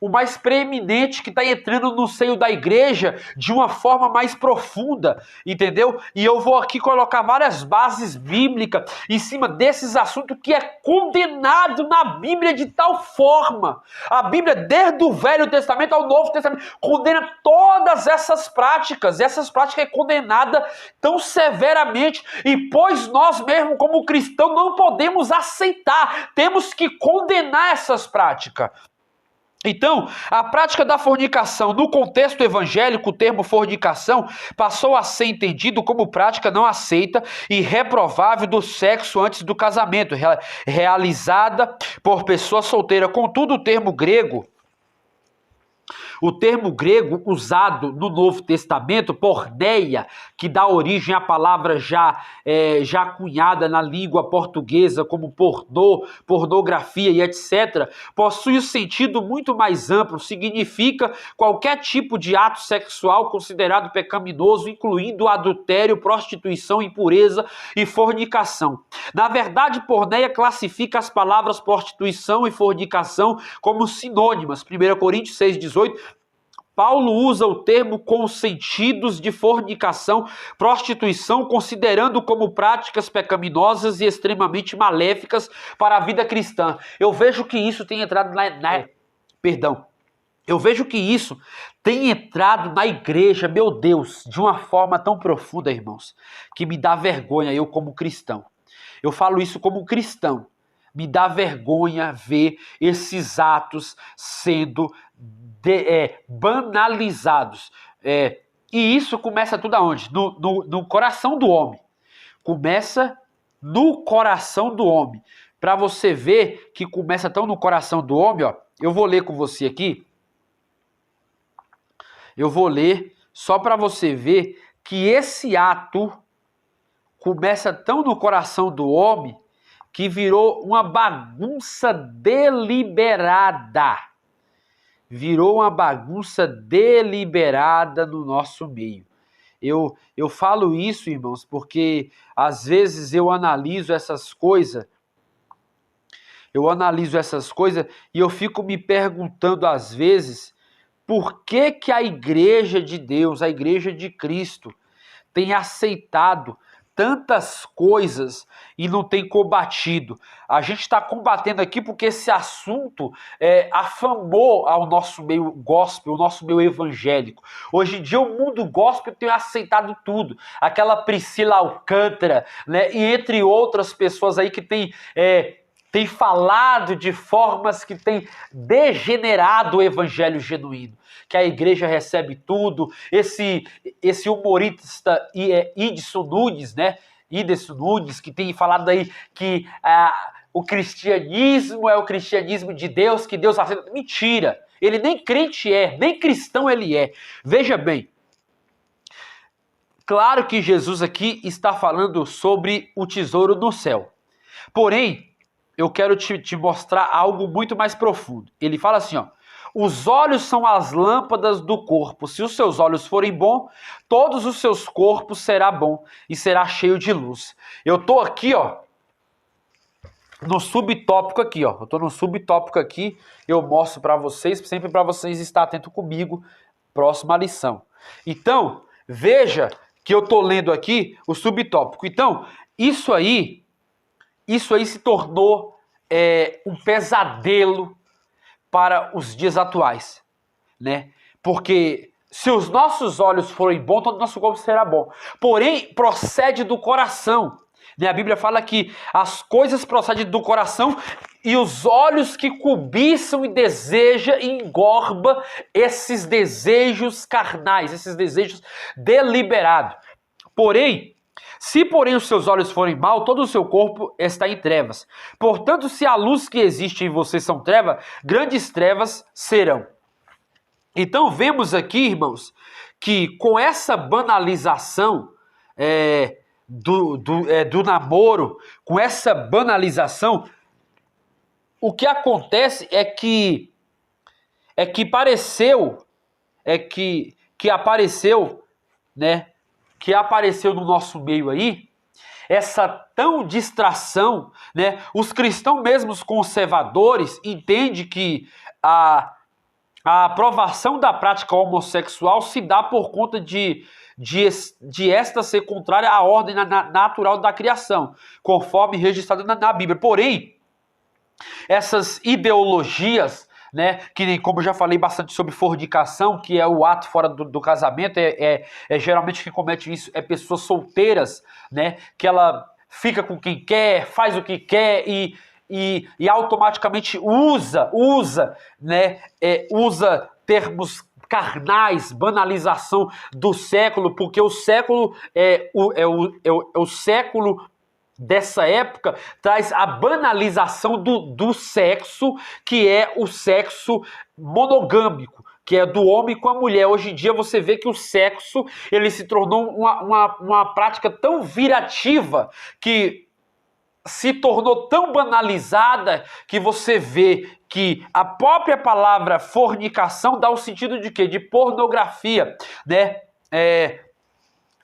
mais preeminente que está entrando no seio da igreja de uma forma mais profunda, entendeu? E eu vou aqui colocar várias bases bíblicas em cima desses assuntos que é condenado na Bíblia de tal forma. A Bíblia, desde o Velho Testamento ao Novo Testamento, condena todas essas práticas. E essas práticas é condenada tão severamente, e pois nós mesmos como cristãos não podemos aceitar, temos que condenar essas práticas. Então, a prática da fornicação, no contexto evangélico, o termo fornicação passou a ser entendido como prática não aceita e reprovável do sexo antes do casamento, realizada por pessoa solteira. Contudo, o termo grego usado no Novo Testamento, porneia, que dá origem à palavra já cunhada na língua portuguesa como pornô, pornografia e etc., possui um sentido muito mais amplo, significa qualquer tipo de ato sexual considerado pecaminoso, incluindo adultério, prostituição, impureza e fornicação. Na verdade, porneia classifica as palavras prostituição e fornicação como sinônimas. 1 Coríntios 6,18, Paulo usa o termo com os sentidos de fornicação, prostituição, considerando como práticas pecaminosas e extremamente maléficas para a vida cristã. Eu vejo que isso tem entrado Eu vejo que isso tem entrado na igreja, meu Deus, de uma forma tão profunda, irmãos, que me dá vergonha eu como cristão. Eu falo isso como cristão. Me dá vergonha ver esses atos sendo banalizados. E isso começa tudo aonde? No coração do homem. Começa no coração do homem. Para você ver que começa tão no coração do homem, ó, eu vou ler com você aqui. Eu vou ler só para você ver que esse ato começa tão no coração do homem que virou uma bagunça deliberada. Virou uma bagunça deliberada no nosso meio. Eu falo isso, irmãos, porque às vezes eu analiso essas coisas. E eu fico me perguntando às vezes por que a igreja de Deus, a igreja de Cristo, tem aceitado tantas coisas e não tem combatido. A gente está combatendo aqui porque esse assunto afamou ao nosso meio gospel, o nosso meio evangélico. Hoje em dia o mundo gospel tem aceitado tudo. Aquela Priscila Alcântara, né, e entre outras pessoas aí que tem falado de formas que tem degenerado o evangelho genuíno, que a igreja recebe tudo. Esse humorista Idson Nunes, né? Idson Nunes, que tem falado aí que o cristianismo é o cristianismo de Deus, que Deus aceita. Mentira! Ele nem crente nem cristão ele é. Veja bem, claro que Jesus aqui está falando sobre o tesouro no céu. Porém, eu quero te mostrar algo muito mais profundo. Ele fala assim, ó: os olhos são as lâmpadas do corpo. Se os seus olhos forem bons, todos os seus corpos será bom e será cheio de luz. Eu tô aqui, ó, no subtópico aqui, ó. Eu tô no subtópico aqui, eu mostro para vocês, sempre para vocês estar atento comigo, próxima lição. Então, veja que eu tô lendo aqui o subtópico. Então, isso aí se tornou um pesadelo para os dias atuais, né? Porque se os nossos olhos forem bons, todo o nosso corpo será bom. Porém, procede do coração, né? A Bíblia fala que as coisas procedem do coração e os olhos que cobiçam e desejam e engorba esses desejos carnais, esses desejos deliberados. Se porém os seus olhos forem maus, todo o seu corpo está em trevas. Portanto, se a luz que existe em você são trevas, grandes trevas serão. Então vemos aqui, irmãos, que com essa banalização do namoro, com essa banalização, o que acontece é que apareceu, né? Que apareceu no nosso meio aí, essa tão distração, né? Os cristãos mesmos conservadores entendem que a aprovação da prática homossexual se dá por conta de esta ser contrária à ordem natural da criação, conforme registrado na Bíblia. Porém, essas ideologias, né, que nem como eu já falei bastante sobre fornicação, que é o ato fora do casamento, geralmente quem comete isso é pessoas solteiras, né, que ela fica com quem quer, faz o que quer e automaticamente usa termos carnais, banalização do século, porque o século o século dessa época traz a banalização do sexo, que é o sexo monogâmico, que é do homem com a mulher. Hoje em dia você vê que o sexo ele se tornou uma prática tão virativa, que se tornou tão banalizada, que você vê que a própria palavra fornicação dá o sentido de quê? De pornografia, né?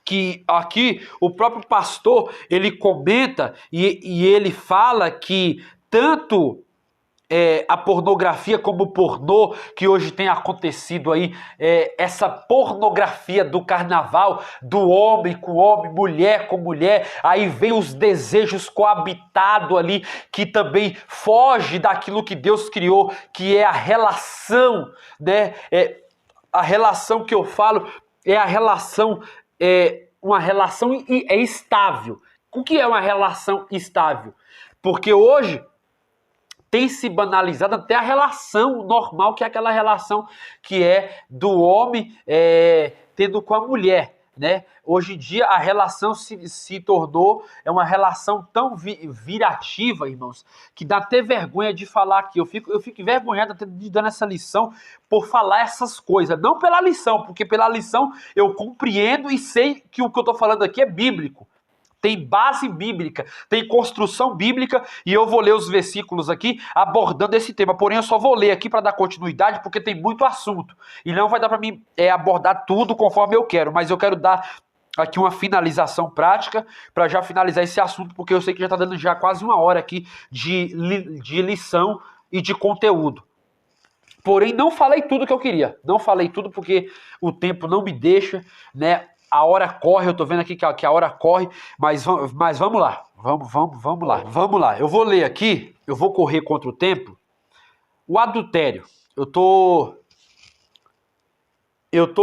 Que aqui o próprio pastor, ele comenta e ele fala que tanto a pornografia como o pornô que hoje tem acontecido aí, essa pornografia do carnaval, do homem com homem, mulher com mulher, aí vem os desejos coabitados ali, que também foge daquilo que Deus criou, que é a relação, né? A relação que eu falo é a relação uma relação estável. O que é uma relação estável? Porque hoje tem se banalizado até a relação normal, que é aquela relação que é do homem tendo com a mulher, né? Hoje em dia a relação se tornou uma relação tão virativa, irmãos, que dá até vergonha de falar aqui. Eu fico envergonhado até de dando essa lição por falar essas coisas. Não pela lição, porque pela lição eu compreendo e sei que o que eu estou falando aqui é bíblico. Tem base bíblica, tem construção bíblica, e eu vou ler os versículos aqui abordando esse tema. Porém, eu só vou ler aqui para dar continuidade, porque tem muito assunto. E não vai dar para mim abordar tudo conforme eu quero, mas eu quero dar aqui uma finalização prática para já finalizar esse assunto, porque eu sei que já está dando já quase uma hora aqui de lição e de conteúdo. Porém, não falei tudo que eu queria. Não falei tudo porque o tempo não me deixa, né? a hora corre, eu tô vendo aqui que a hora corre, mas vamos lá. Vamos lá. Eu vou ler aqui, eu vou correr contra o tempo. O adultério. Eu tô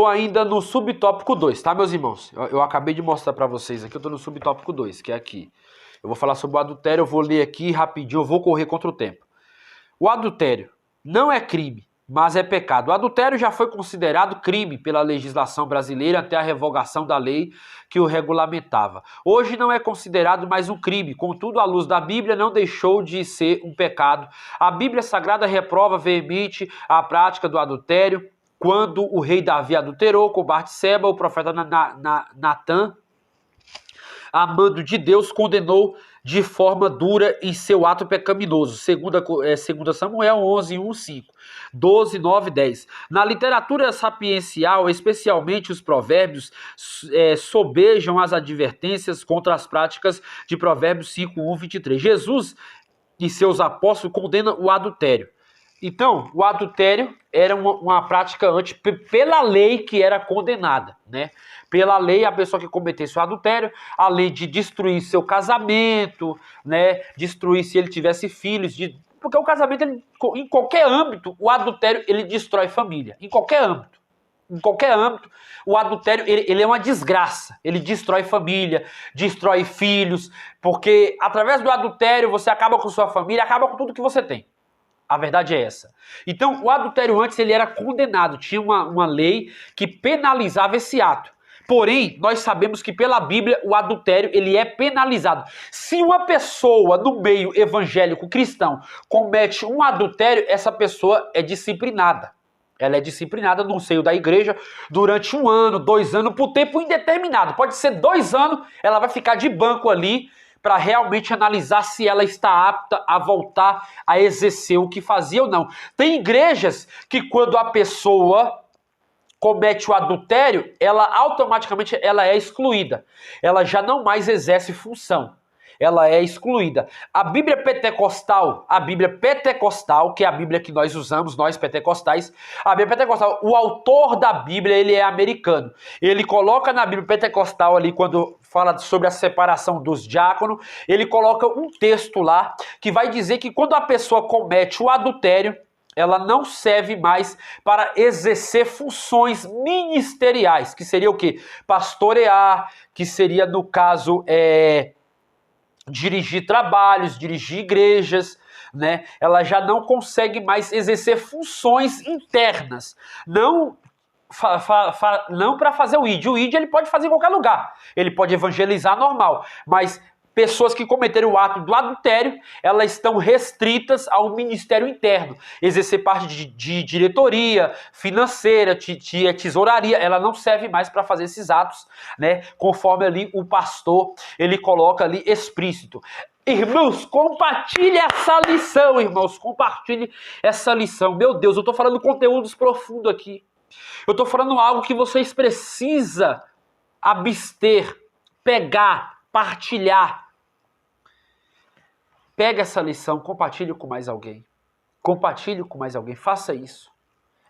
ainda no subtópico 2, tá, meus irmãos? Eu acabei de mostrar pra vocês aqui, eu tô no subtópico 2, que é aqui. Eu vou falar sobre o adultério, eu vou ler aqui rapidinho, eu vou correr contra o tempo. O adultério não é crime, mas é pecado. O adultério já foi considerado crime pela legislação brasileira até a revogação da lei que o regulamentava. Hoje não é considerado mais um crime, contudo, à luz da Bíblia, não deixou de ser um pecado. A Bíblia Sagrada reprova veemente a prática do adultério. Quando o rei Davi adulterou com Batseba, o profeta Natan, amando de Deus, condenou de forma dura em seu ato pecaminoso. Segunda Samuel 11, 1, 5, 12, 9, 10. Na literatura sapiencial, especialmente os provérbios, sobejam as advertências contra as práticas de Provérbios 5, 1, 23. Jesus e seus apóstolos condenam o adultério. Então, o adultério era uma prática antes, pela lei que era condenada, né? Pela lei, a pessoa que cometesse o adultério, além de destruir seu casamento, né? Destruir se ele tivesse filhos, porque o casamento, em qualquer âmbito, o adultério, ele destrói família, em qualquer âmbito. Em qualquer âmbito, o adultério, ele é uma desgraça, ele destrói família, destrói filhos, porque através do adultério você acaba com sua família, acaba com tudo que você tem. A verdade é essa. Então, o adultério antes ele era condenado, tinha uma lei que penalizava esse ato. Porém, nós sabemos que pela Bíblia o adultério ele é penalizado. Se uma pessoa no meio evangélico cristão comete um adultério, essa pessoa é disciplinada. Ela é disciplinada no seio da igreja durante 1 ano, 2 anos, por tempo indeterminado. Pode ser 2 anos, ela vai ficar de banco ali, para realmente analisar se ela está apta a voltar a exercer o que fazia ou não. Tem igrejas que quando a pessoa comete o adultério, ela automaticamente ela é excluída. Ela já não mais exerce função. Ela é excluída. A Bíblia Pentecostal, que é a Bíblia que nós usamos, nós pentecostais, a Bíblia Pentecostal, o autor da Bíblia, ele é americano. Ele coloca na Bíblia Pentecostal ali, quando fala sobre a separação dos diáconos, ele coloca um texto lá, que vai dizer que quando a pessoa comete o adultério, ela não serve mais para exercer funções ministeriais, que seria o quê? Pastorear, que seria, no caso, dirigir trabalhos, dirigir igrejas, né? Ela já não consegue mais exercer funções internas. Não para fazer o ID. O ID ele pode fazer em qualquer lugar. Ele pode evangelizar normal, mas pessoas que cometeram o ato do adultério, elas estão restritas ao ministério interno. Exercer parte de diretoria, financeira, tesouraria, ela não serve mais para fazer esses atos, né? Conforme ali o pastor, ele coloca ali explícito. Irmãos, compartilhe essa lição, irmãos, compartilhe essa lição. Meu Deus, eu estou falando conteúdos profundos aqui. Eu estou falando algo que vocês precisam abster, pegar, partilhar. Pega essa lição, compartilhe com mais alguém. Compartilhe com mais alguém, faça isso.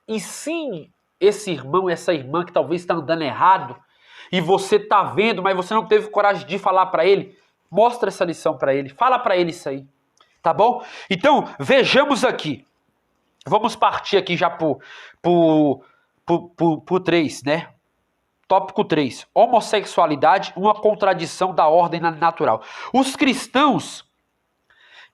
Ensine esse irmão, essa irmã que talvez está andando errado e você está vendo, mas você não teve coragem de falar para ele. Mostra essa lição para ele, fala para ele isso aí, tá bom? Então, vejamos aqui. Vamos partir aqui já pro 3, né? Tópico 3. Homossexualidade, uma contradição da ordem natural. Os cristãos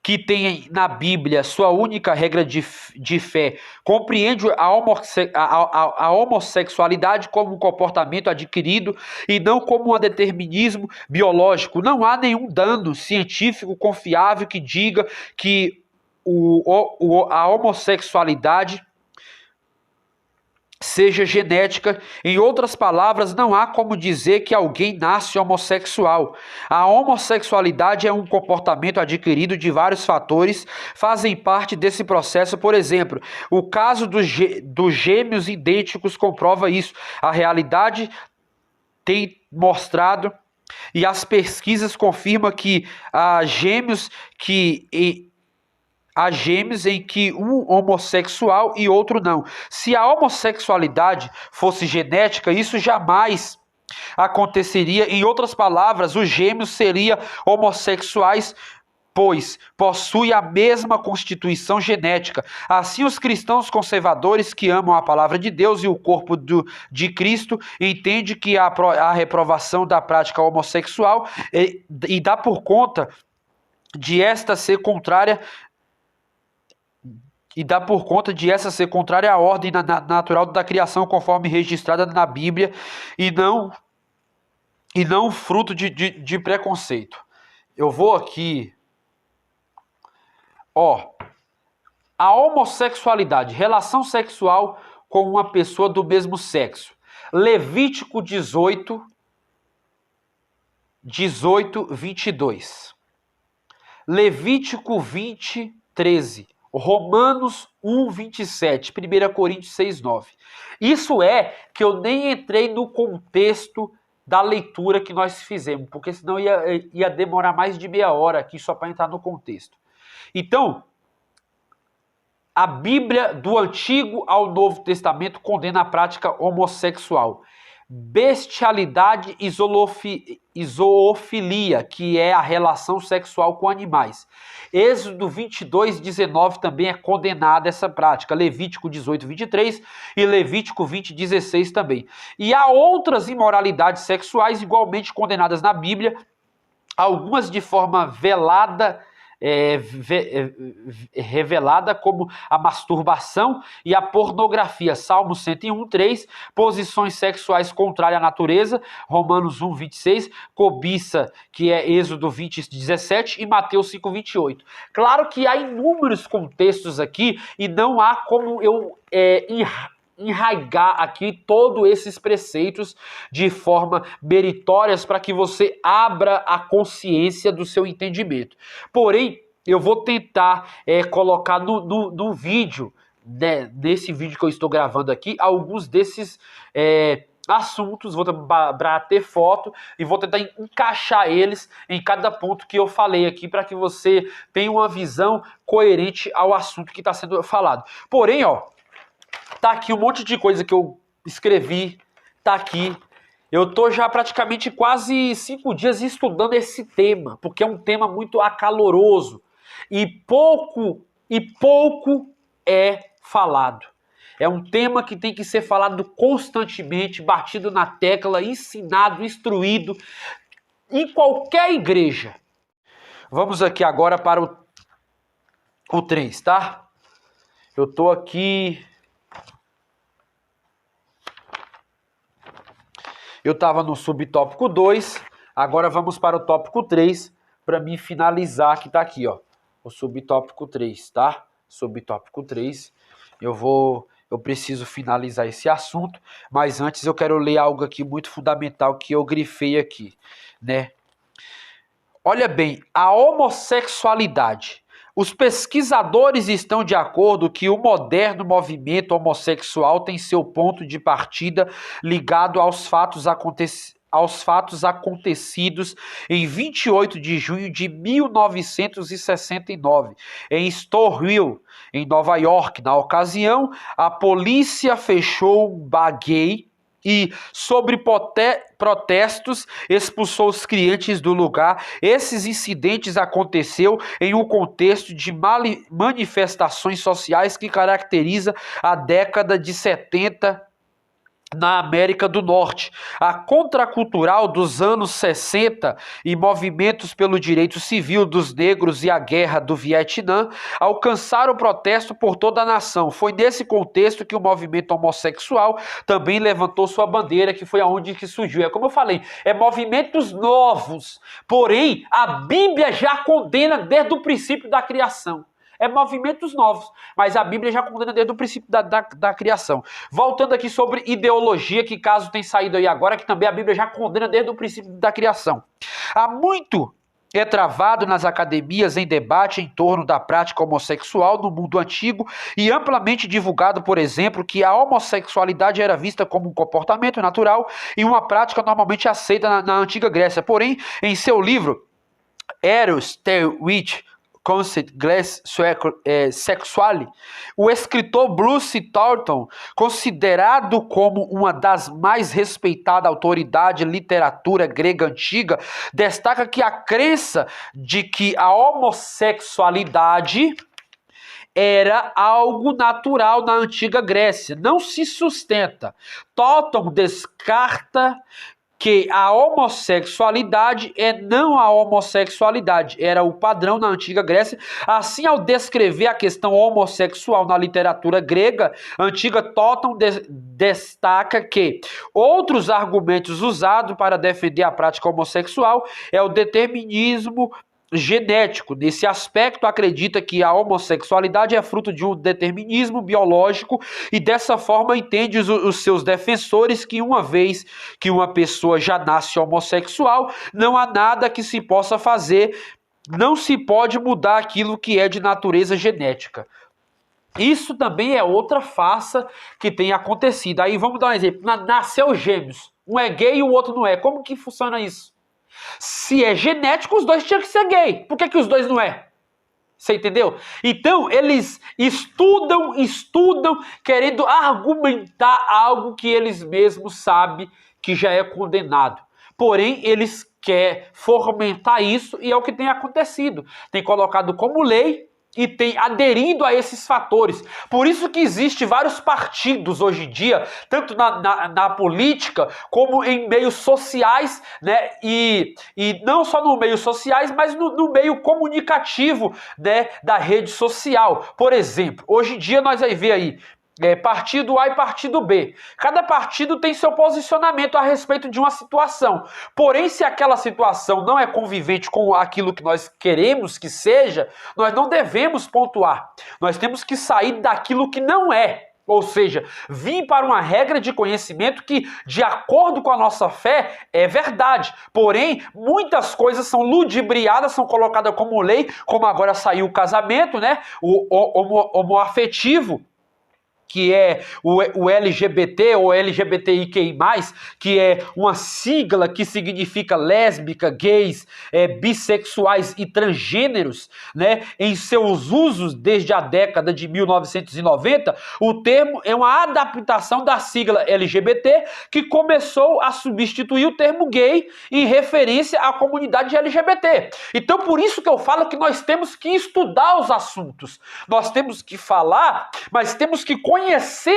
que têm na Bíblia sua única regra de fé, compreende a homossexualidade como um comportamento adquirido e não como um determinismo biológico. Não há nenhum dado científico confiável que diga que a homossexualidade seja genética. Em outras palavras, não há como dizer que alguém nasce homossexual. A homossexualidade é um comportamento adquirido de vários fatores, fazem parte desse processo. Por exemplo, o caso dos gêmeos idênticos comprova isso. A realidade tem mostrado e as pesquisas confirmam que há gêmeos em que um homossexual e outro não. Se a homossexualidade fosse genética, isso jamais aconteceria. Em outras palavras, os gêmeos seriam homossexuais, pois possui a mesma constituição genética. Assim, os cristãos conservadores que amam a palavra de Deus e o corpo de Cristo entendem que a reprovação da prática homossexual e dá por conta de esta ser contrária à ordem natural da criação conforme registrada na Bíblia e não fruto de preconceito. Eu vou aqui. A homossexualidade, relação sexual com uma pessoa do mesmo sexo. Levítico 18, 22. Levítico 20, 13. Romanos 1, 27. 1 Coríntios 6, 9. Isso é que eu nem entrei no contexto da leitura que nós fizemos, porque senão ia demorar mais de meia hora aqui só para entrar no contexto. Então, a Bíblia do Antigo ao Novo Testamento condena a prática homossexual. Bestialidade e zoofilia, que é a relação sexual com animais. Êxodo 22, 19 também é condenada essa prática. Levítico 18, 23 e Levítico 20, 16 também. E há outras imoralidades sexuais igualmente condenadas na Bíblia, algumas de forma revelada, como a masturbação e a pornografia. Salmo 101, 3, posições sexuais contrárias à natureza, Romanos 1, 26, cobiça, que é Êxodo 20, 17 e Mateus 5, 28. Claro que há inúmeros contextos aqui e não há como eu enraigar aqui todos esses preceitos de forma meritórias para que você abra a consciência do seu entendimento. Porém, eu vou tentar colocar no vídeo, né, nesse vídeo que eu estou gravando aqui, alguns desses assuntos, vou bater foto e vou tentar encaixar eles em cada ponto que eu falei aqui para que você tenha uma visão coerente ao assunto que está sendo falado. Porém, tá aqui um monte de coisa que eu escrevi, tá aqui. Eu tô já praticamente quase 5 dias estudando esse tema, porque é um tema muito acaloroso e pouco é falado. É um tema que tem que ser falado constantemente, batido na tecla, ensinado, instruído em qualquer igreja. Vamos aqui agora para o 3, tá? Eu tô aqui. Eu estava no subtópico 2, agora vamos para o tópico 3, para mim finalizar, que está aqui, o subtópico 3, tá? Subtópico 3, eu preciso finalizar esse assunto, mas antes eu quero ler algo aqui muito fundamental que eu grifei aqui, né? Olha bem, a homossexualidade. Os pesquisadores estão de acordo que o moderno movimento homossexual tem seu ponto de partida ligado aos fatos acontecidos em 28 de junho de 1969, em Stonehill, em Nova York. Na ocasião, a polícia fechou um bar gay e, sobre protestos, expulsou os clientes do lugar. Esses incidentes aconteceram em um contexto de manifestações sociais que caracteriza a década de 70 na América do Norte. A contracultural dos anos 60 e movimentos pelo direito civil dos negros e a guerra do Vietnã alcançaram o protesto por toda a nação. Foi nesse contexto que o movimento homossexual também levantou sua bandeira, que foi aonde que surgiu. É como eu falei, movimentos novos, porém a Bíblia já condena desde o princípio da criação. Movimentos novos, mas a Bíblia já condena desde o princípio da criação. Voltando aqui sobre ideologia, que caso tenha saído aí agora, que também a Bíblia já condena desde o princípio da criação. Há muito travado nas academias em debate em torno da prática homossexual no mundo antigo e amplamente divulgado, por exemplo, que a homossexualidade era vista como um comportamento natural e uma prática normalmente aceita na antiga Grécia. Porém, em seu livro Eros the Witch, Concept Glass Sexuale, o escritor Bruce Thornton, considerado como uma das mais respeitadas autoridades em literatura grega antiga, destaca que a crença de que a homossexualidade era algo natural na antiga Grécia não se sustenta. Thornton descarta que a homossexualidade não a homossexualidade, era o padrão na antiga Grécia. Assim, ao descrever a questão homossexual na literatura grega antiga, Thornton destaca que outros argumentos usados para defender a prática homossexual é o determinismo genético. Nesse aspecto, acredita que a homossexualidade é fruto de um determinismo biológico e dessa forma entende os seus defensores que uma vez que uma pessoa já nasce homossexual, não há nada que se possa fazer, não se pode mudar aquilo que é de natureza genética. Isso também é outra farsa que tem acontecido. Aí vamos dar um exemplo. Nasceu gêmeos. Um é gay e o outro não é. Como que funciona isso? Se é genético, os dois tinham que ser gay. Por que os dois não é? Você entendeu? Então, eles estudam, querendo argumentar algo que eles mesmos sabem que já é condenado. Porém, eles querem fomentar isso e é o que tem acontecido. Tem colocado como lei e tem aderido a esses fatores. Por isso que existe vários partidos hoje em dia, tanto na política como em meios sociais, né? E não só no meio sociais, mas no meio comunicativo, né? Da rede social. Por exemplo, hoje em dia nós vai ver aí partido A e partido B. Cada partido tem seu posicionamento a respeito de uma situação. Porém, se aquela situação não é convivente com aquilo que nós queremos que seja, nós não devemos pontuar. Nós temos que sair daquilo que não é. Ou seja, vir para uma regra de conhecimento que, de acordo com a nossa fé, é verdade. Porém, muitas coisas são ludibriadas, são colocadas como lei, como agora saiu o casamento, né? O homoafetivo, que é o LGBT ou LGBTIQI+, que é uma sigla que significa lésbica, gays, bissexuais e transgêneros, né? Em seus usos desde a década de 1990, o termo é uma adaptação da sigla LGBT que começou a substituir o termo gay em referência à comunidade LGBT. Então, por isso que eu falo que nós temos que estudar os assuntos. Nós temos que falar, mas temos que conhecer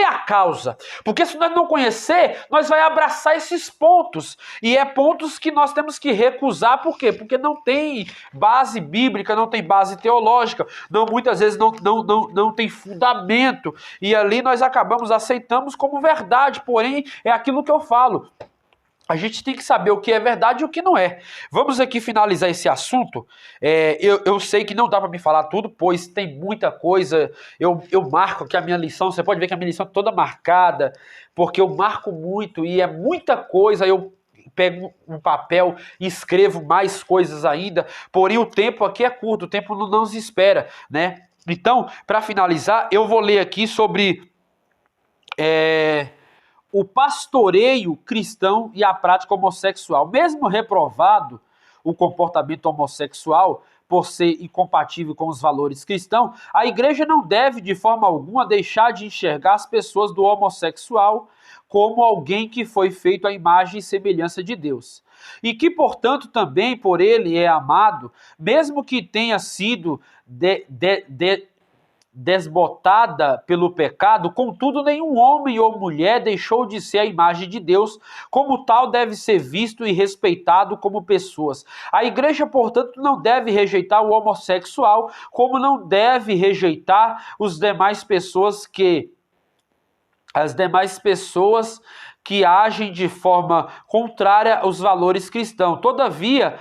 a causa, porque se nós não conhecer, nós vai abraçar esses pontos, e é pontos que nós temos que recusar. Por quê? Porque não tem base bíblica, não tem base teológica, muitas vezes não tem fundamento, e ali nós aceitamos como verdade. Porém, é aquilo que eu falo, a gente tem que saber o que é verdade e o que não é. Vamos aqui finalizar esse assunto. Eu sei que não dá para me falar tudo, pois tem muita coisa. Eu marco aqui a minha lição, você pode ver que a minha lição é toda marcada, porque eu marco muito e é muita coisa. Eu pego um papel e escrevo mais coisas ainda, porém o tempo aqui é curto, o tempo não nos espera, né? Então, para finalizar, eu vou ler aqui sobre o pastoreio cristão e a prática homossexual. Mesmo reprovado o comportamento homossexual por ser incompatível com os valores cristãos, a igreja não deve de forma alguma deixar de enxergar as pessoas do homossexual como alguém que foi feito à imagem e semelhança de Deus. E que, portanto, também por ele é amado, mesmo que tenha sido desbotada pelo pecado, contudo nenhum homem ou mulher deixou de ser a imagem de Deus, como tal deve ser visto e respeitado como pessoas. A igreja, portanto, não deve rejeitar o homossexual, como não deve rejeitar as demais pessoas que agem de forma contrária aos valores cristãos. Todavia,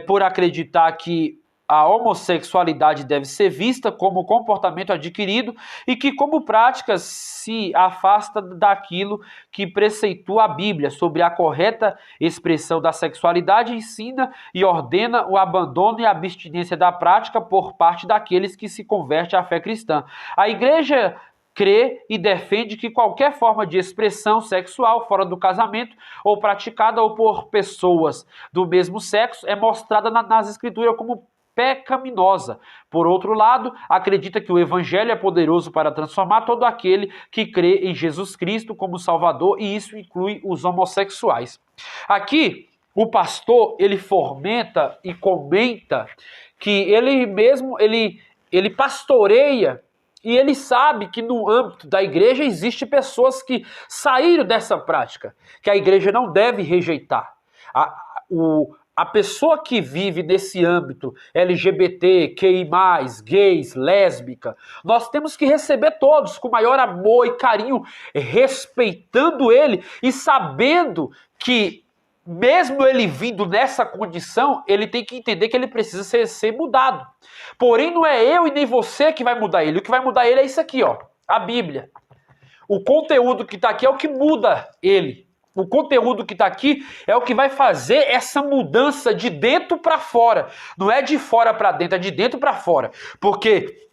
por acreditar que a homossexualidade deve ser vista como comportamento adquirido e que, como prática, se afasta daquilo que preceitua a Bíblia sobre a correta expressão da sexualidade, ensina e ordena o abandono e a abstinência da prática por parte daqueles que se convertem à fé cristã. A igreja crê e defende que qualquer forma de expressão sexual fora do casamento ou praticada ou por pessoas do mesmo sexo é mostrada nas escrituras como pecaminosa. Por outro lado, acredita que o evangelho é poderoso para transformar todo aquele que crê em Jesus Cristo como Salvador, e isso inclui os homossexuais. Aqui, o pastor, ele fomenta e comenta que ele mesmo, ele pastoreia, e ele sabe que no âmbito da igreja existe pessoas que saíram dessa prática, que a igreja não deve rejeitar. A pessoa que vive nesse âmbito LGBT, QI+, gays, lésbica, nós temos que receber todos com maior amor e carinho, respeitando ele e sabendo que mesmo ele vindo nessa condição, ele tem que entender que ele precisa ser mudado. Porém, não é eu e nem você que vai mudar ele. O que vai mudar ele é isso aqui, ó, a Bíblia. O conteúdo que está aqui é o que muda ele. O conteúdo que está aqui é o que vai fazer essa mudança de dentro para fora. Não é de fora para dentro, é de dentro para fora. Porque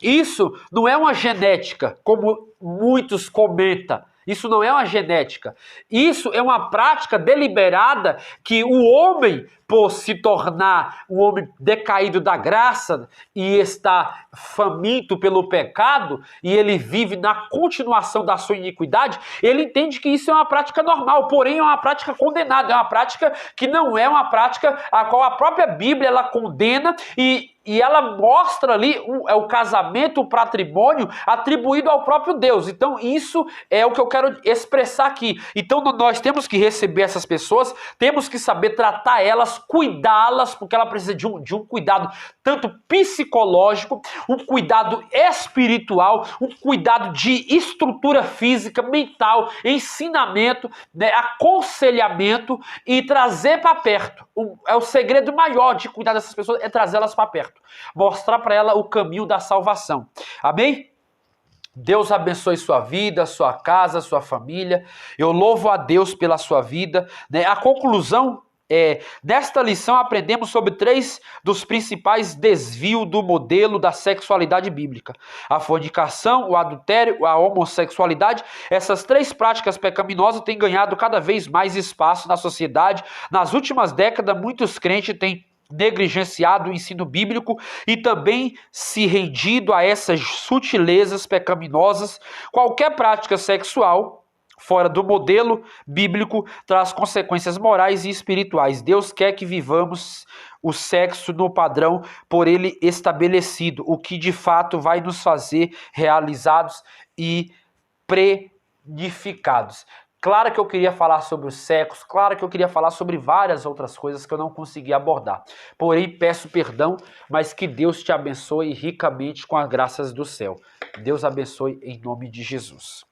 isso não é uma genética, como muitos comentam. Isso não é uma genética. Isso é uma prática deliberada que o homem, por se tornar um homem decaído da graça e está faminto pelo pecado, e ele vive na continuação da sua iniquidade, ele entende que isso é uma prática normal, porém é uma prática condenada, é uma prática que não é uma prática a qual a própria Bíblia ela condena e ela mostra ali o casamento, o patrimônio atribuído ao próprio Deus. Então isso é o que eu quero expressar aqui. Então nós temos que receber essas pessoas, temos que saber tratar elas, cuidá-las, porque ela precisa de um cuidado tanto psicológico, um cuidado espiritual, um cuidado de estrutura física, mental, ensinamento, né, aconselhamento e trazer para perto. É o segredo maior de cuidar dessas pessoas, é trazê-las para perto. Mostrar para ela o caminho da salvação. Amém? Deus abençoe sua vida, sua casa, sua família. Eu louvo a Deus pela sua vida. Né? A conclusão desta lição aprendemos sobre 3 dos principais desvios do modelo da sexualidade bíblica: a fornicação, o adultério, a homossexualidade. Essas 3 práticas pecaminosas têm ganhado cada vez mais espaço na sociedade. Nas últimas décadas, muitos crentes têm negligenciado o ensino bíblico e também se rendido a essas sutilezas pecaminosas. Qualquer prática sexual fora do modelo bíblico traz consequências morais e espirituais. Deus quer que vivamos o sexo no padrão por ele estabelecido, o que de fato vai nos fazer realizados e plenificados. Claro que eu queria falar sobre o sexo, claro que eu queria falar sobre várias outras coisas que eu não consegui abordar. Porém, peço perdão, mas que Deus te abençoe ricamente com as graças do céu. Deus abençoe em nome de Jesus.